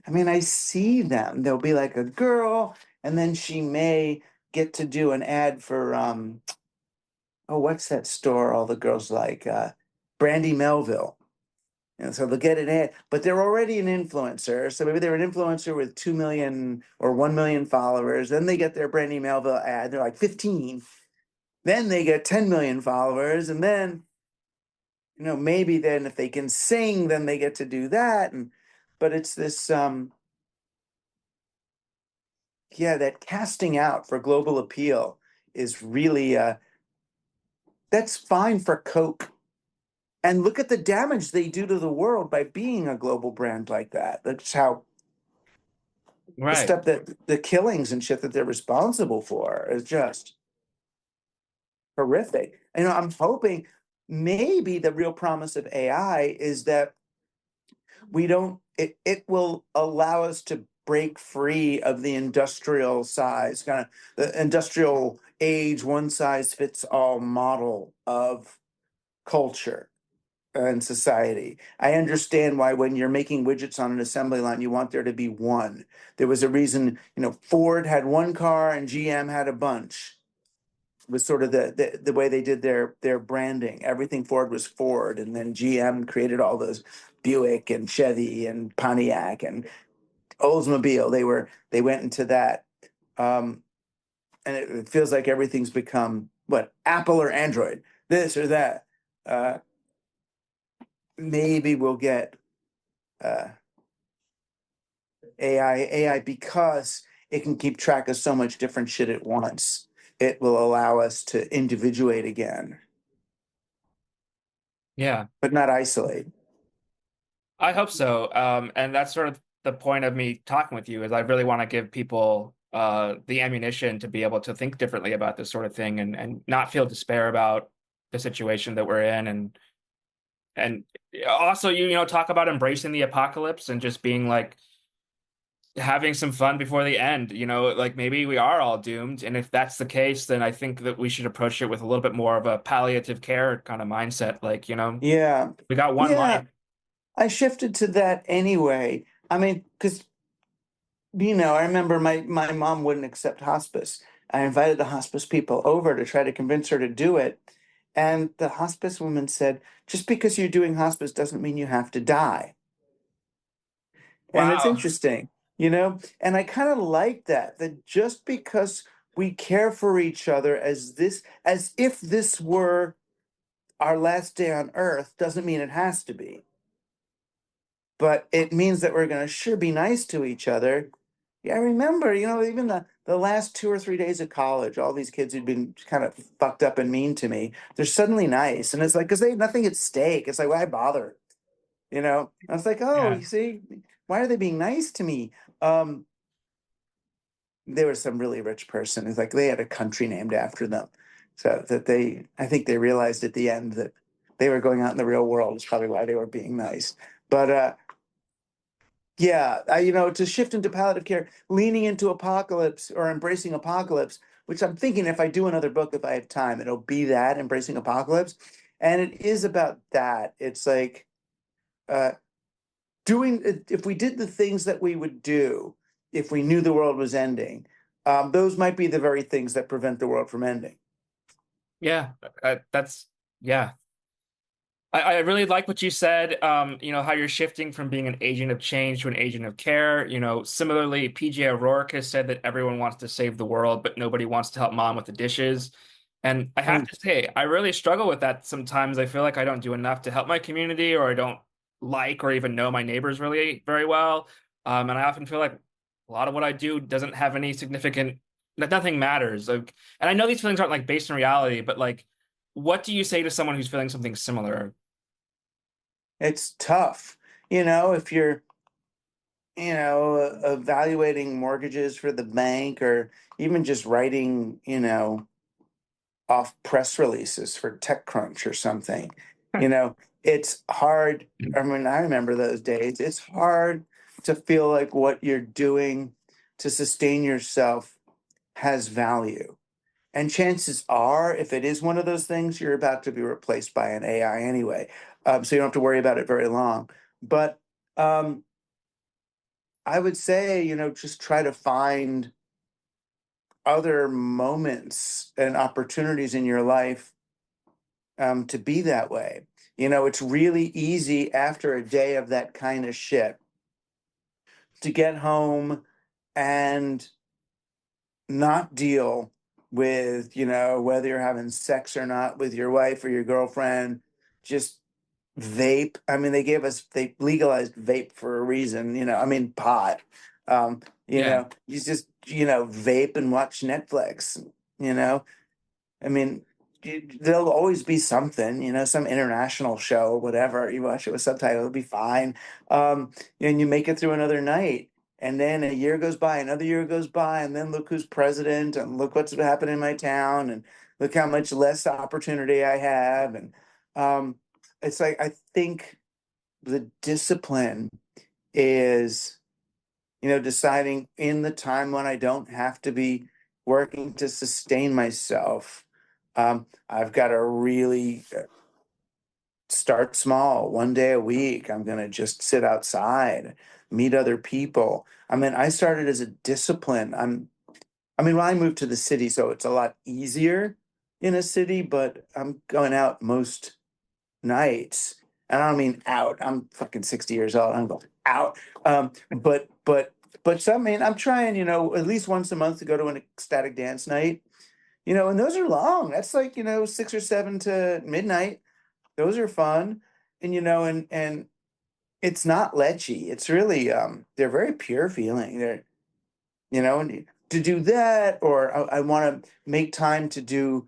mean, I see them. There'll be like a girl, and then she may get to do an ad for, oh, what's that store all the girls like? Brandy Melville. And so they'll get an ad, but they're already an influencer. So maybe they're an influencer with 2 million or 1 million followers. Then they get their Brandy Melville ad. They're like 15. Then they get 10 million followers. And then, maybe then if they can sing, then they get to do that. But it's this, yeah, that casting out for global appeal is really, that's fine for Coke. And look at the damage they do to the world by being a global brand like that. That's how the right. stuff that the killings and shit that they're responsible for is just horrific. I'm hoping maybe the real promise of AI is that it will allow us to break free of the industrial size, kind of the industrial age, one size fits all model of culture and society. I understand why when you're making widgets on an assembly line, you want there to be one. There was a reason, Ford had one car and GM had a bunch. It was sort of the way they did their branding. Everything Ford was Ford, and then GM created all those Buick and Chevy and Pontiac and Oldsmobile. They went into that. And it feels like everything's become what, Apple or Android, this or that. Uh, maybe we'll get uh, AI because it can keep track of so much different shit at once. It will allow us to individuate again, Yeah, but not isolate. I hope so. And that's sort of the point of me talking with you is I really want to give people the ammunition to be able to think differently about this sort of thing and not feel despair about the situation that we're in and also you know talk about embracing the apocalypse and just being like having some fun before the end. You know, like maybe we are all doomed, and if that's the case, then I think that we should approach it with a little bit more of a palliative care kind of mindset. Like, you know, Yeah. we got one Yeah. life. I shifted to that anyway. I mean, because I remember my mom wouldn't accept hospice. I invited the hospice people over to try to convince her to do it. And the hospice woman said, just because you're doing hospice doesn't mean you have to die. And it's Wow. interesting, and I kind of like that just because we care for each other as if this were our last day on earth doesn't mean it has to be. But it means that we're going to sure be nice to each other. Yeah, I remember, even the last 2 or 3 days of college, all these kids who'd been kind of fucked up and mean to me, they're suddenly nice. And it's like, because they have nothing at stake. It's like, why bother? I was like, oh, Yeah. you see, why are they being nice to me? Um, there was some really rich person. It's like they had a country named after them. So that I think they realized at the end that they were going out in the real world is probably why they were being nice. But yeah, to shift into palliative care, leaning into apocalypse or embracing apocalypse, which I'm thinking if I do another book, if I have time, it'll be that embracing apocalypse. And it is about that. It's like uh, doing, if we did the things that we would do if we knew the world was ending, those might be the very things that prevent the world from ending. Yeah. That's, yeah. I really like what you said, you know, how you're shifting from being an agent of change to an agent of care. You know, similarly, PJ O'Rourke has said that everyone wants to save the world, but nobody wants to help mom with the dishes. And I have Mm. to say, I really struggle with that sometimes. I feel like I don't do enough to help my community, or I don't like or even know my neighbors really very well. And I often feel like a lot of what I do doesn't have any significant, that nothing matters. Like, and I know these feelings aren't like based in reality, but like, what do you say to someone who's feeling something similar? It's tough, if you're, evaluating mortgages for the bank or even just writing, off press releases for TechCrunch or something. It's hard. I mean, I remember those days. It's hard to feel like what you're doing to sustain yourself has value. And chances are, if it is one of those things, you're about to be replaced by an AI anyway. So you don't have to worry about it very long. But I would say, just try to find other moments and opportunities in your life to be that way. It's really easy after a day of that kind of shit to get home and not deal with, whether you're having sex or not with your wife or your girlfriend, just vape. I mean, they legalized vape for a reason, I mean, pot. Um, Yeah, you just, vape and watch Netflix, you know, I mean, there'll always be something, some international show or whatever. You watch it with subtitles, it'll be fine. And you make it through another night. And then a year goes by, another year goes by, and then look who's president, and look what's happened in my town, and look how much less opportunity I have. And um, it's like, I think the discipline is deciding in the time when I don't have to be working to sustain myself. I've got to really start small, one day a week. I'm going to just sit outside, meet other people. I mean, I started as a discipline. Well, I moved to the city, so it's a lot easier in a city, but I'm going out most nights. And I don't mean out. I'm fucking 60 years old. I'm going out. But some, I mean, I'm trying, at least once a month to go to an ecstatic dance night, and those are long. That's like, 6 or 7 to midnight. Those are fun. and it's not lechy. It's really they're very pure feeling. And to do that, or I want to make time to do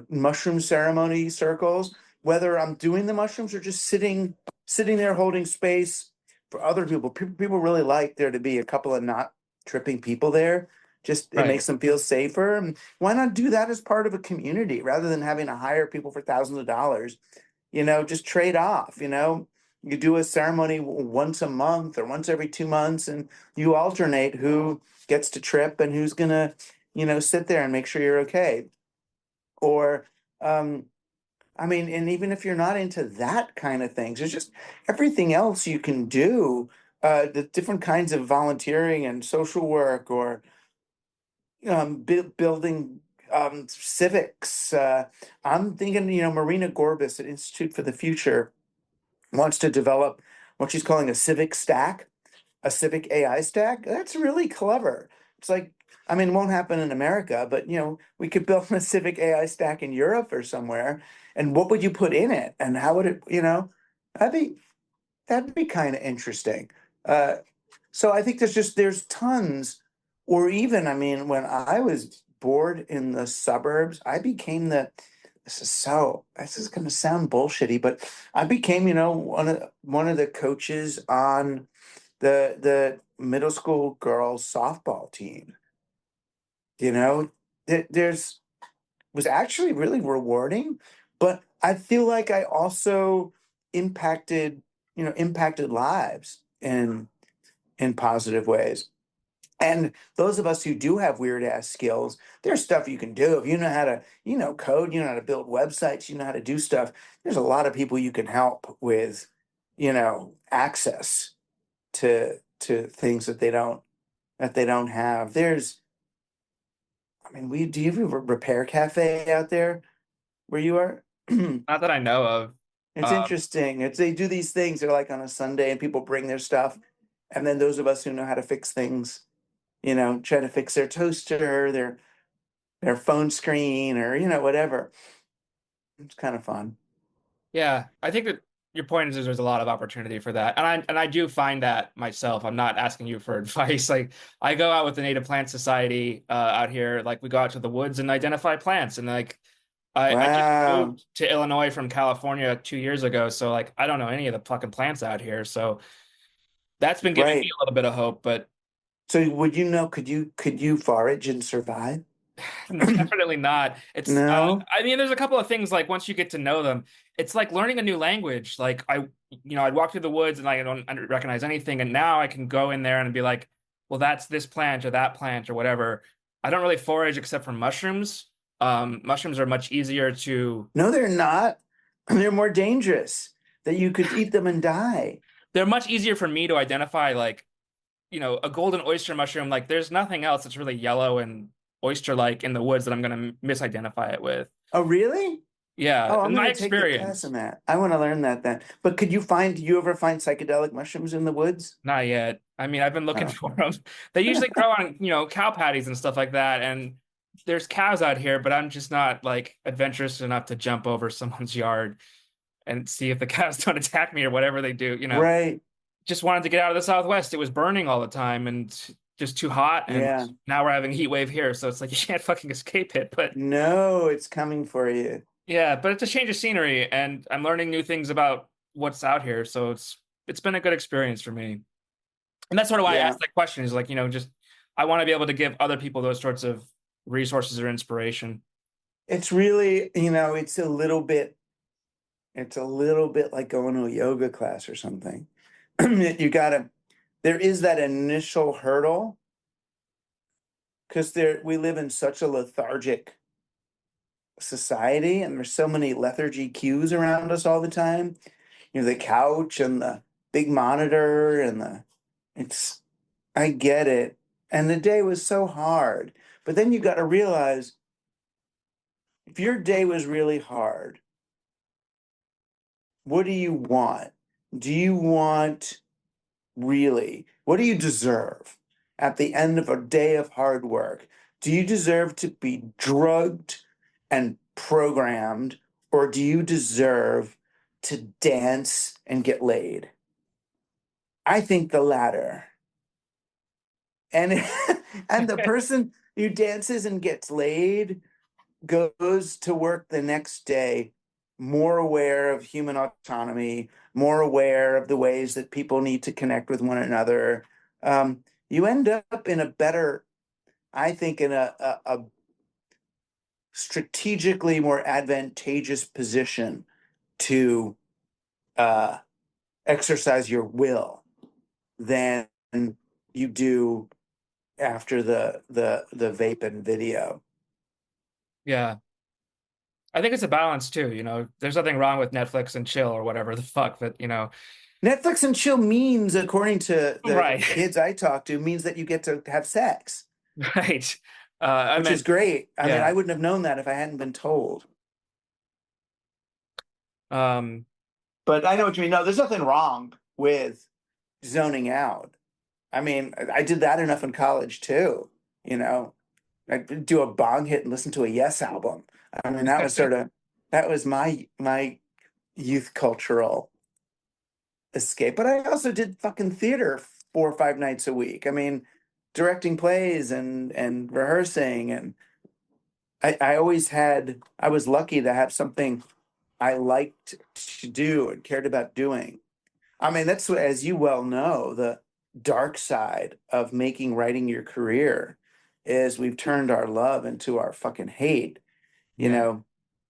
mushroom ceremony circles, whether I'm doing the mushrooms or just sitting there holding space for other people. People really like there to be a couple of not tripping people there. Just it Right. makes them feel safer. And why not do that as part of a community rather than having to hire people for thousands of dollars? Just trade off. You do a ceremony once a month or once every 2 months, and you alternate who gets to trip and who's gonna, sit there and make sure you're okay. Or, I mean, and even if you're not into that kind of things, there's just everything else you can do. The different kinds of volunteering and social work, or building civics. I'm thinking, Marina Gorbis at Institute for the Future wants to develop what she's calling a civic AI stack. That's really clever. It's like, I mean, it won't happen in America, but we could build a civic AI stack in Europe or somewhere. And what would you put in it? And how would it, that'd be that'd be kind of interesting. Uh, so I think there's tons, or even, I mean, when I was bored in the suburbs, I became this is gonna sound bullshitty, but I became, one of the coaches on the middle school girls softball team. You know, there's was actually really rewarding, but I feel like I also impacted lives in positive ways. And those of us who do have weird ass skills, there's stuff you can do. If you know how to, code, you know how to build websites, you know how to do stuff. There's a lot of people you can help with, access to things that they don't have. I mean, do you have a repair cafe out there where you are? Not that I know of. It's Um, interesting. They do these things. They're like on a Sunday, and people bring their stuff, and then those of us who know how to fix things, try to fix their toaster, their phone screen, or whatever. It's kind of fun. yeah, I think that your point is there's a lot of opportunity for that, and I do find that myself. I'm not asking you for advice. Like I go out with the Native Plant Society out here. Like we go out to the woods and identify plants, and like I just Wow. moved to Illinois from California 2 years ago, so like I don't know any of the fucking plants out here. So that's been giving me Right. a little bit of hope, but So could you forage and survive? definitely not. It's No. I mean, there's a couple of things like once you get to know them, it's like learning a new language. Like I'd walk through the woods and I don't recognize anything, and now I can go in there and be like, well, that's this plant or that plant or whatever. I don't really forage except for mushrooms. Mushrooms are much easier to. No, they're not. They're more dangerous. That you could eat them and die. They're much easier for me to identify, like a golden oyster mushroom. Like there's nothing else that's really yellow and oyster-like in the woods that I'm gonna misidentify it with. Oh, really? Yeah, Oh, I'm in my gonna take your class on experience. that. I want to learn that then. But do you ever find psychedelic mushrooms in the woods? Not yet. I mean, I've been looking Oh. for them. They usually grow on, cow patties and stuff like that. And there's cows out here, but I'm just not like adventurous enough to jump over someone's yard and see if the cows don't attack me or whatever they do. Right. Just wanted to get out of the Southwest. It was burning all the time and just too hot. And Yeah. now we're having a heat wave here. So it's like you can't fucking escape it. But No, it's coming for you. yeah, but it's a change of scenery and I'm learning new things about what's out here. So it's been a good experience for me. And that's sort of why I Yeah. asked that question is like, just I want to be able to give other people those sorts of resources or inspiration. It's really, it's a little bit like going to a yoga class or something. There is that initial hurdle because we live in such a lethargic society, and there's so many lethargy cues around us all the time. The couch and the big monitor and it's I get it. And the day was so hard. But then you got to realize if your day was really hard, what do you want? Do you want really, what do you deserve at the end of a day of hard work? Do you deserve to be drugged and programmed, or do you deserve to dance and get laid? I think the latter. And and the person who dances and gets laid goes to work the next day more aware of human autonomy, more aware of the ways that people need to connect with one another. You end up in a better, I think, in a strategically more advantageous position to uh, exercise your will than you do after the vape and video. Yeah. I think it's a balance too, you know. There's nothing wrong with Netflix and chill or whatever the fuck, but you know, Netflix and chill means, according to the right. kids I talk to, means that you get to have sex, Right. I which is meant, great. I mean, I yeah. wouldn't have known that if I hadn't been told. Um, But I know what you mean. No, there's nothing wrong with zoning out. I mean, I did that enough in college too. You know, I do a bong hit and listen to a Yes album. I mean, that was my youth cultural escape. But I also did fucking theater 4 or 5 nights a week. I mean, directing plays and rehearsing, and I was lucky to have something I liked to do and cared about doing. I mean, that's what, as you well know, the dark side of making writing your career is we've turned our love into our fucking hate. You yeah. know,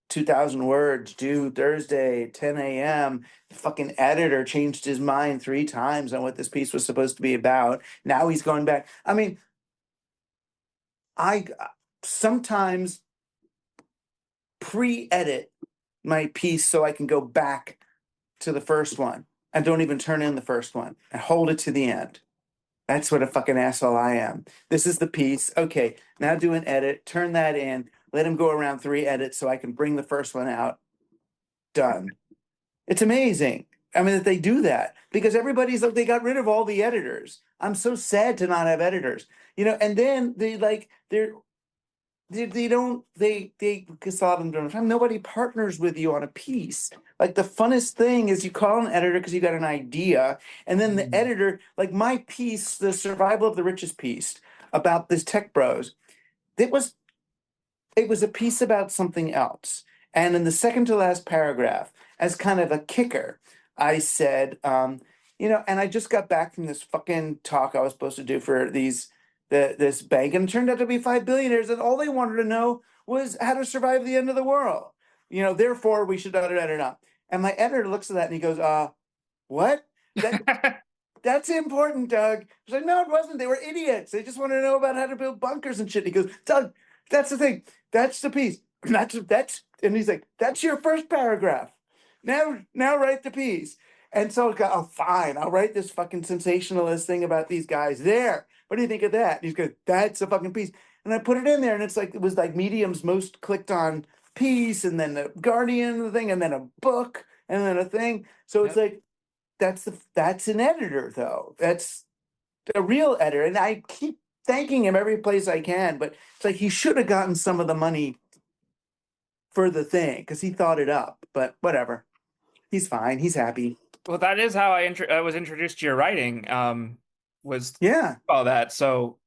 2,000 words due Thursday, 10 a.m. The fucking editor changed his mind 3 times on what this piece was supposed to be about. Now he's going back. I mean, I sometimes pre-edit my piece so I can go back to the first one and don't even turn in the first one and hold it to the end. That's what a fucking asshole I am. This is the piece. Okay, now do an edit, turn that in, let him go around 3 edits so I can bring the first one out. Done. It's amazing. I mean, that they do that because everybody's like, they got rid of all the editors. I'm so sad to not have editors, and then they don't they because a lot of them don't have time. Nobody partners with you on a piece. Like the funnest thing is you call an editor because you got an idea, and then the Mm. editor, like my piece, the survival of the richest piece about this tech bros, it was it was a piece about something else. And in the second to last paragraph, as kind of a kicker, I said, and I just got back from this fucking talk I was supposed to do for this bank, and it turned out to be 5 billionaires, and all they wanted to know was how to survive the end of the world. Therefore we should da. And my editor looks at that and he goes, what? That that's important, Doug. I was like, no, it wasn't. They were idiots. They just wanted to know about how to build bunkers and shit. And he goes, Doug, that's the thing. That's the piece. And he's like, that's your first paragraph. Now write the piece. And so I go, oh, fine. I'll write this fucking sensationalist thing about these guys. There. What do you think of that? And he's going, that's a fucking piece. And I put it in there, and it was like Medium's most clicked on piece, and then the Guardian thing, and then a book, and then a thing. So it's Yep. like that's an editor though. That's a real editor, and I keep thanking him every place I can. But it's like he should have gotten some of the money for the thing because he thought it up. But whatever, he's fine. He's happy. Well, that is how I was introduced to your writing. Was Yeah, all that. So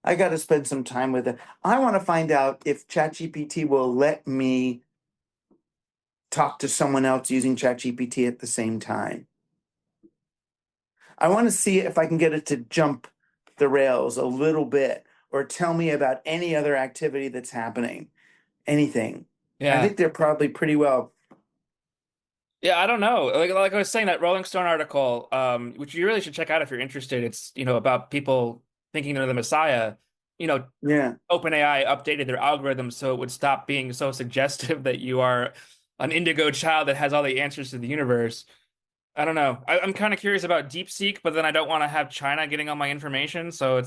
I got to spend some time with it. I want to find out if ChatGPT will let me talk to someone else using ChatGPT at the same time. I want to see if I can get it to jump the rails a little bit or tell me about any other activity that's happening. Anything. I yeah, think they're probably pretty well. yeah. I don't know. Like I was saying, that Rolling Stone article, which you really should check out if you're interested. It's about people thinking they're the Messiah. You know, Yeah. OpenAI updated their algorithm so it would stop being so suggestive that you are an indigo child that has all the answers to the universe. I don't know. I'm kind of curious about DeepSeek, but then I don't want to have China getting all my information. So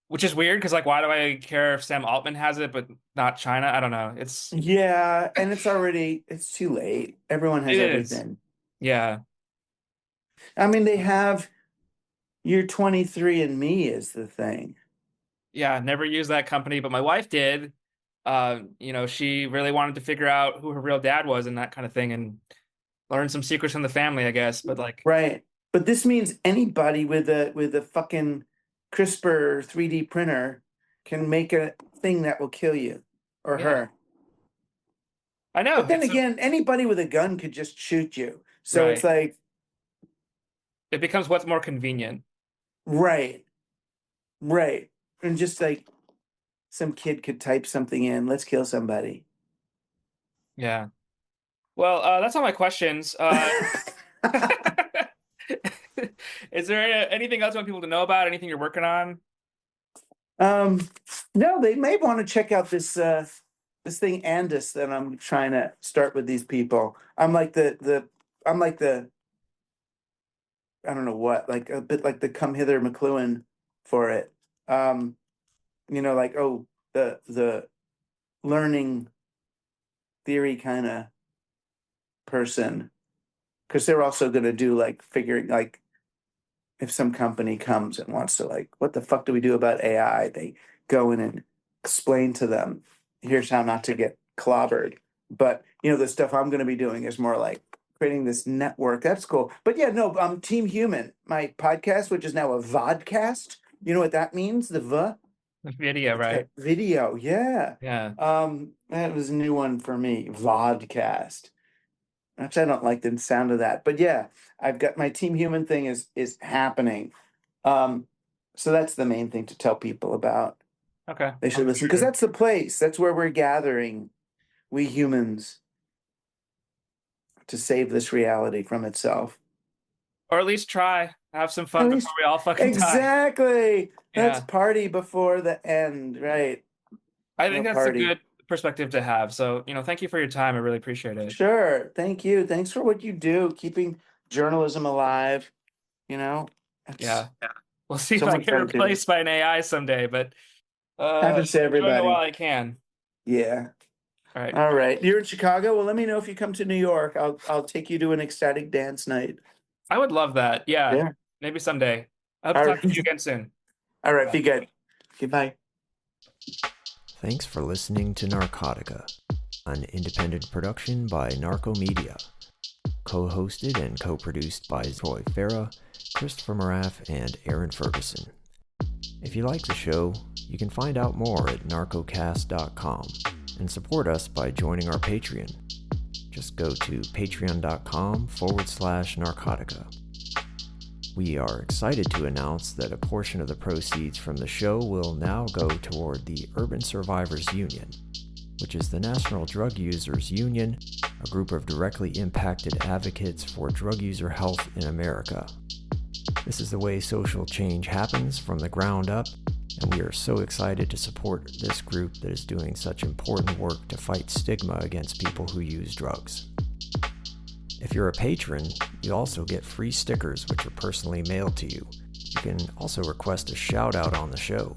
which is weird because, like, why do I care if Sam Altman has it but not China? I don't know. Yeah, and it's too late. Everyone It has is. everything. Yeah. I mean, they have your 23 and Me is the thing. Yeah. Never used that company, but my wife did. She really wanted to figure out who her real dad was and that kind of thing. And learn some secrets from the family, I guess. But like, Right. But this means anybody with a fucking CRISPR 3D printer can make a thing that will kill you or yeah, her. I know. But then again, anybody with a gun could just shoot you. So it's Right. like, It becomes what's more convenient. right, right. And just like some kid could type something in, let's kill somebody. Yeah. Well, that's all my questions. Is there anything else you want people to know about? Anything you're working on? No, they may want to check out this this thing Andis that I'm trying to start with these people. I'm like the I don't know what, like a bit like the come hither McLuhan for it. Like, oh, the learning theory kind of person, because they're also going to do like figuring, like, if some company comes and wants to, like, what the fuck do we do about AI? They go in and explain to them, here's how not to get clobbered. But the stuff I'm going to be doing is more like creating this network. That's cool. But yeah, no, Team Human, my podcast, which is now a vodcast. You know what that means? The Video, right? Video, yeah. Yeah. That was a new one for me. Vodcast. Actually, I don't like the sound of that. But yeah, I've got my Team Human thing is happening. So that's the main thing to tell people about. Okay. They should listen, because that's the place. That's where we're gathering, we humans, to save this reality from itself. Or at least try. Have some fun before we all fucking die. Exactly. Let's Yeah. party before the end, right? I think No that's party. a good perspective to have. So, thank you for your time. I really appreciate it. Sure. Thank you. Thanks for what you do, keeping journalism alive. Yeah. We'll see if I Someone's get gotta do replaced by an AI someday, but happens to doing everybody. while I can. Yeah. All right. All right. You're in Chicago? Well, let me know if you come to New York. I'll take you to an ecstatic dance night. I would love that. Yeah. Yeah. Maybe someday. I hope All to talk to right. you again soon. All right. Be good. Goodbye. Thanks for listening to Narcotica, an independent production by Narco Media, co-hosted and co-produced by Troy Farah, Christopher Moraff, and Aaron Ferguson. If you like the show, you can find out more at narcocast.com and support us by joining our Patreon. Just go to patreon.com/narcotica. We are excited to announce that a portion of the proceeds from the show will now go toward the Urban Survivors Union, which is the National Drug Users Union, a group of directly impacted advocates for drug user health in America. This is the way social change happens from the ground up, and we are so excited to support this group that is doing such important work to fight stigma against people who use drugs. If you're a patron, you also get free stickers which are personally mailed to you. You can also request a shout out on the show.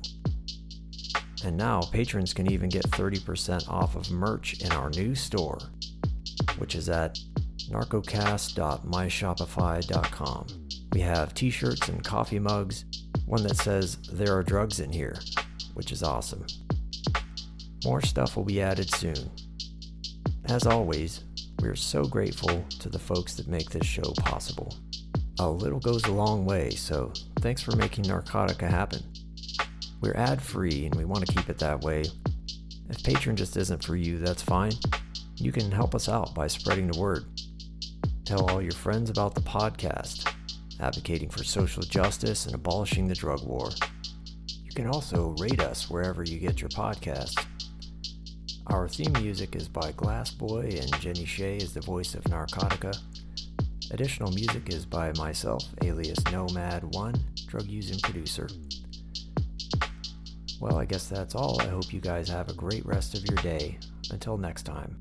And now patrons can even get 30% off of merch in our new store, which is at narcocast.myshopify.com. We have t-shirts and coffee mugs, one that says "There are drugs in here," which is awesome. More stuff will be added soon. As always, we are so grateful to the folks that make this show possible. A little goes a long way, so thanks for making Narcotica happen. We're ad-free and we want to keep it that way. If Patreon just isn't for you, that's fine. You can help us out by spreading the word. Tell all your friends about the podcast, advocating for social justice and abolishing the drug war. You can also rate us wherever you get your podcasts. Our theme music is by Glassboy, and Jenny Shea is the voice of Narcotica. Additional music is by myself, alias Nomad1, drug-using producer. Well, I guess that's all. I hope you guys have a great rest of your day. Until next time.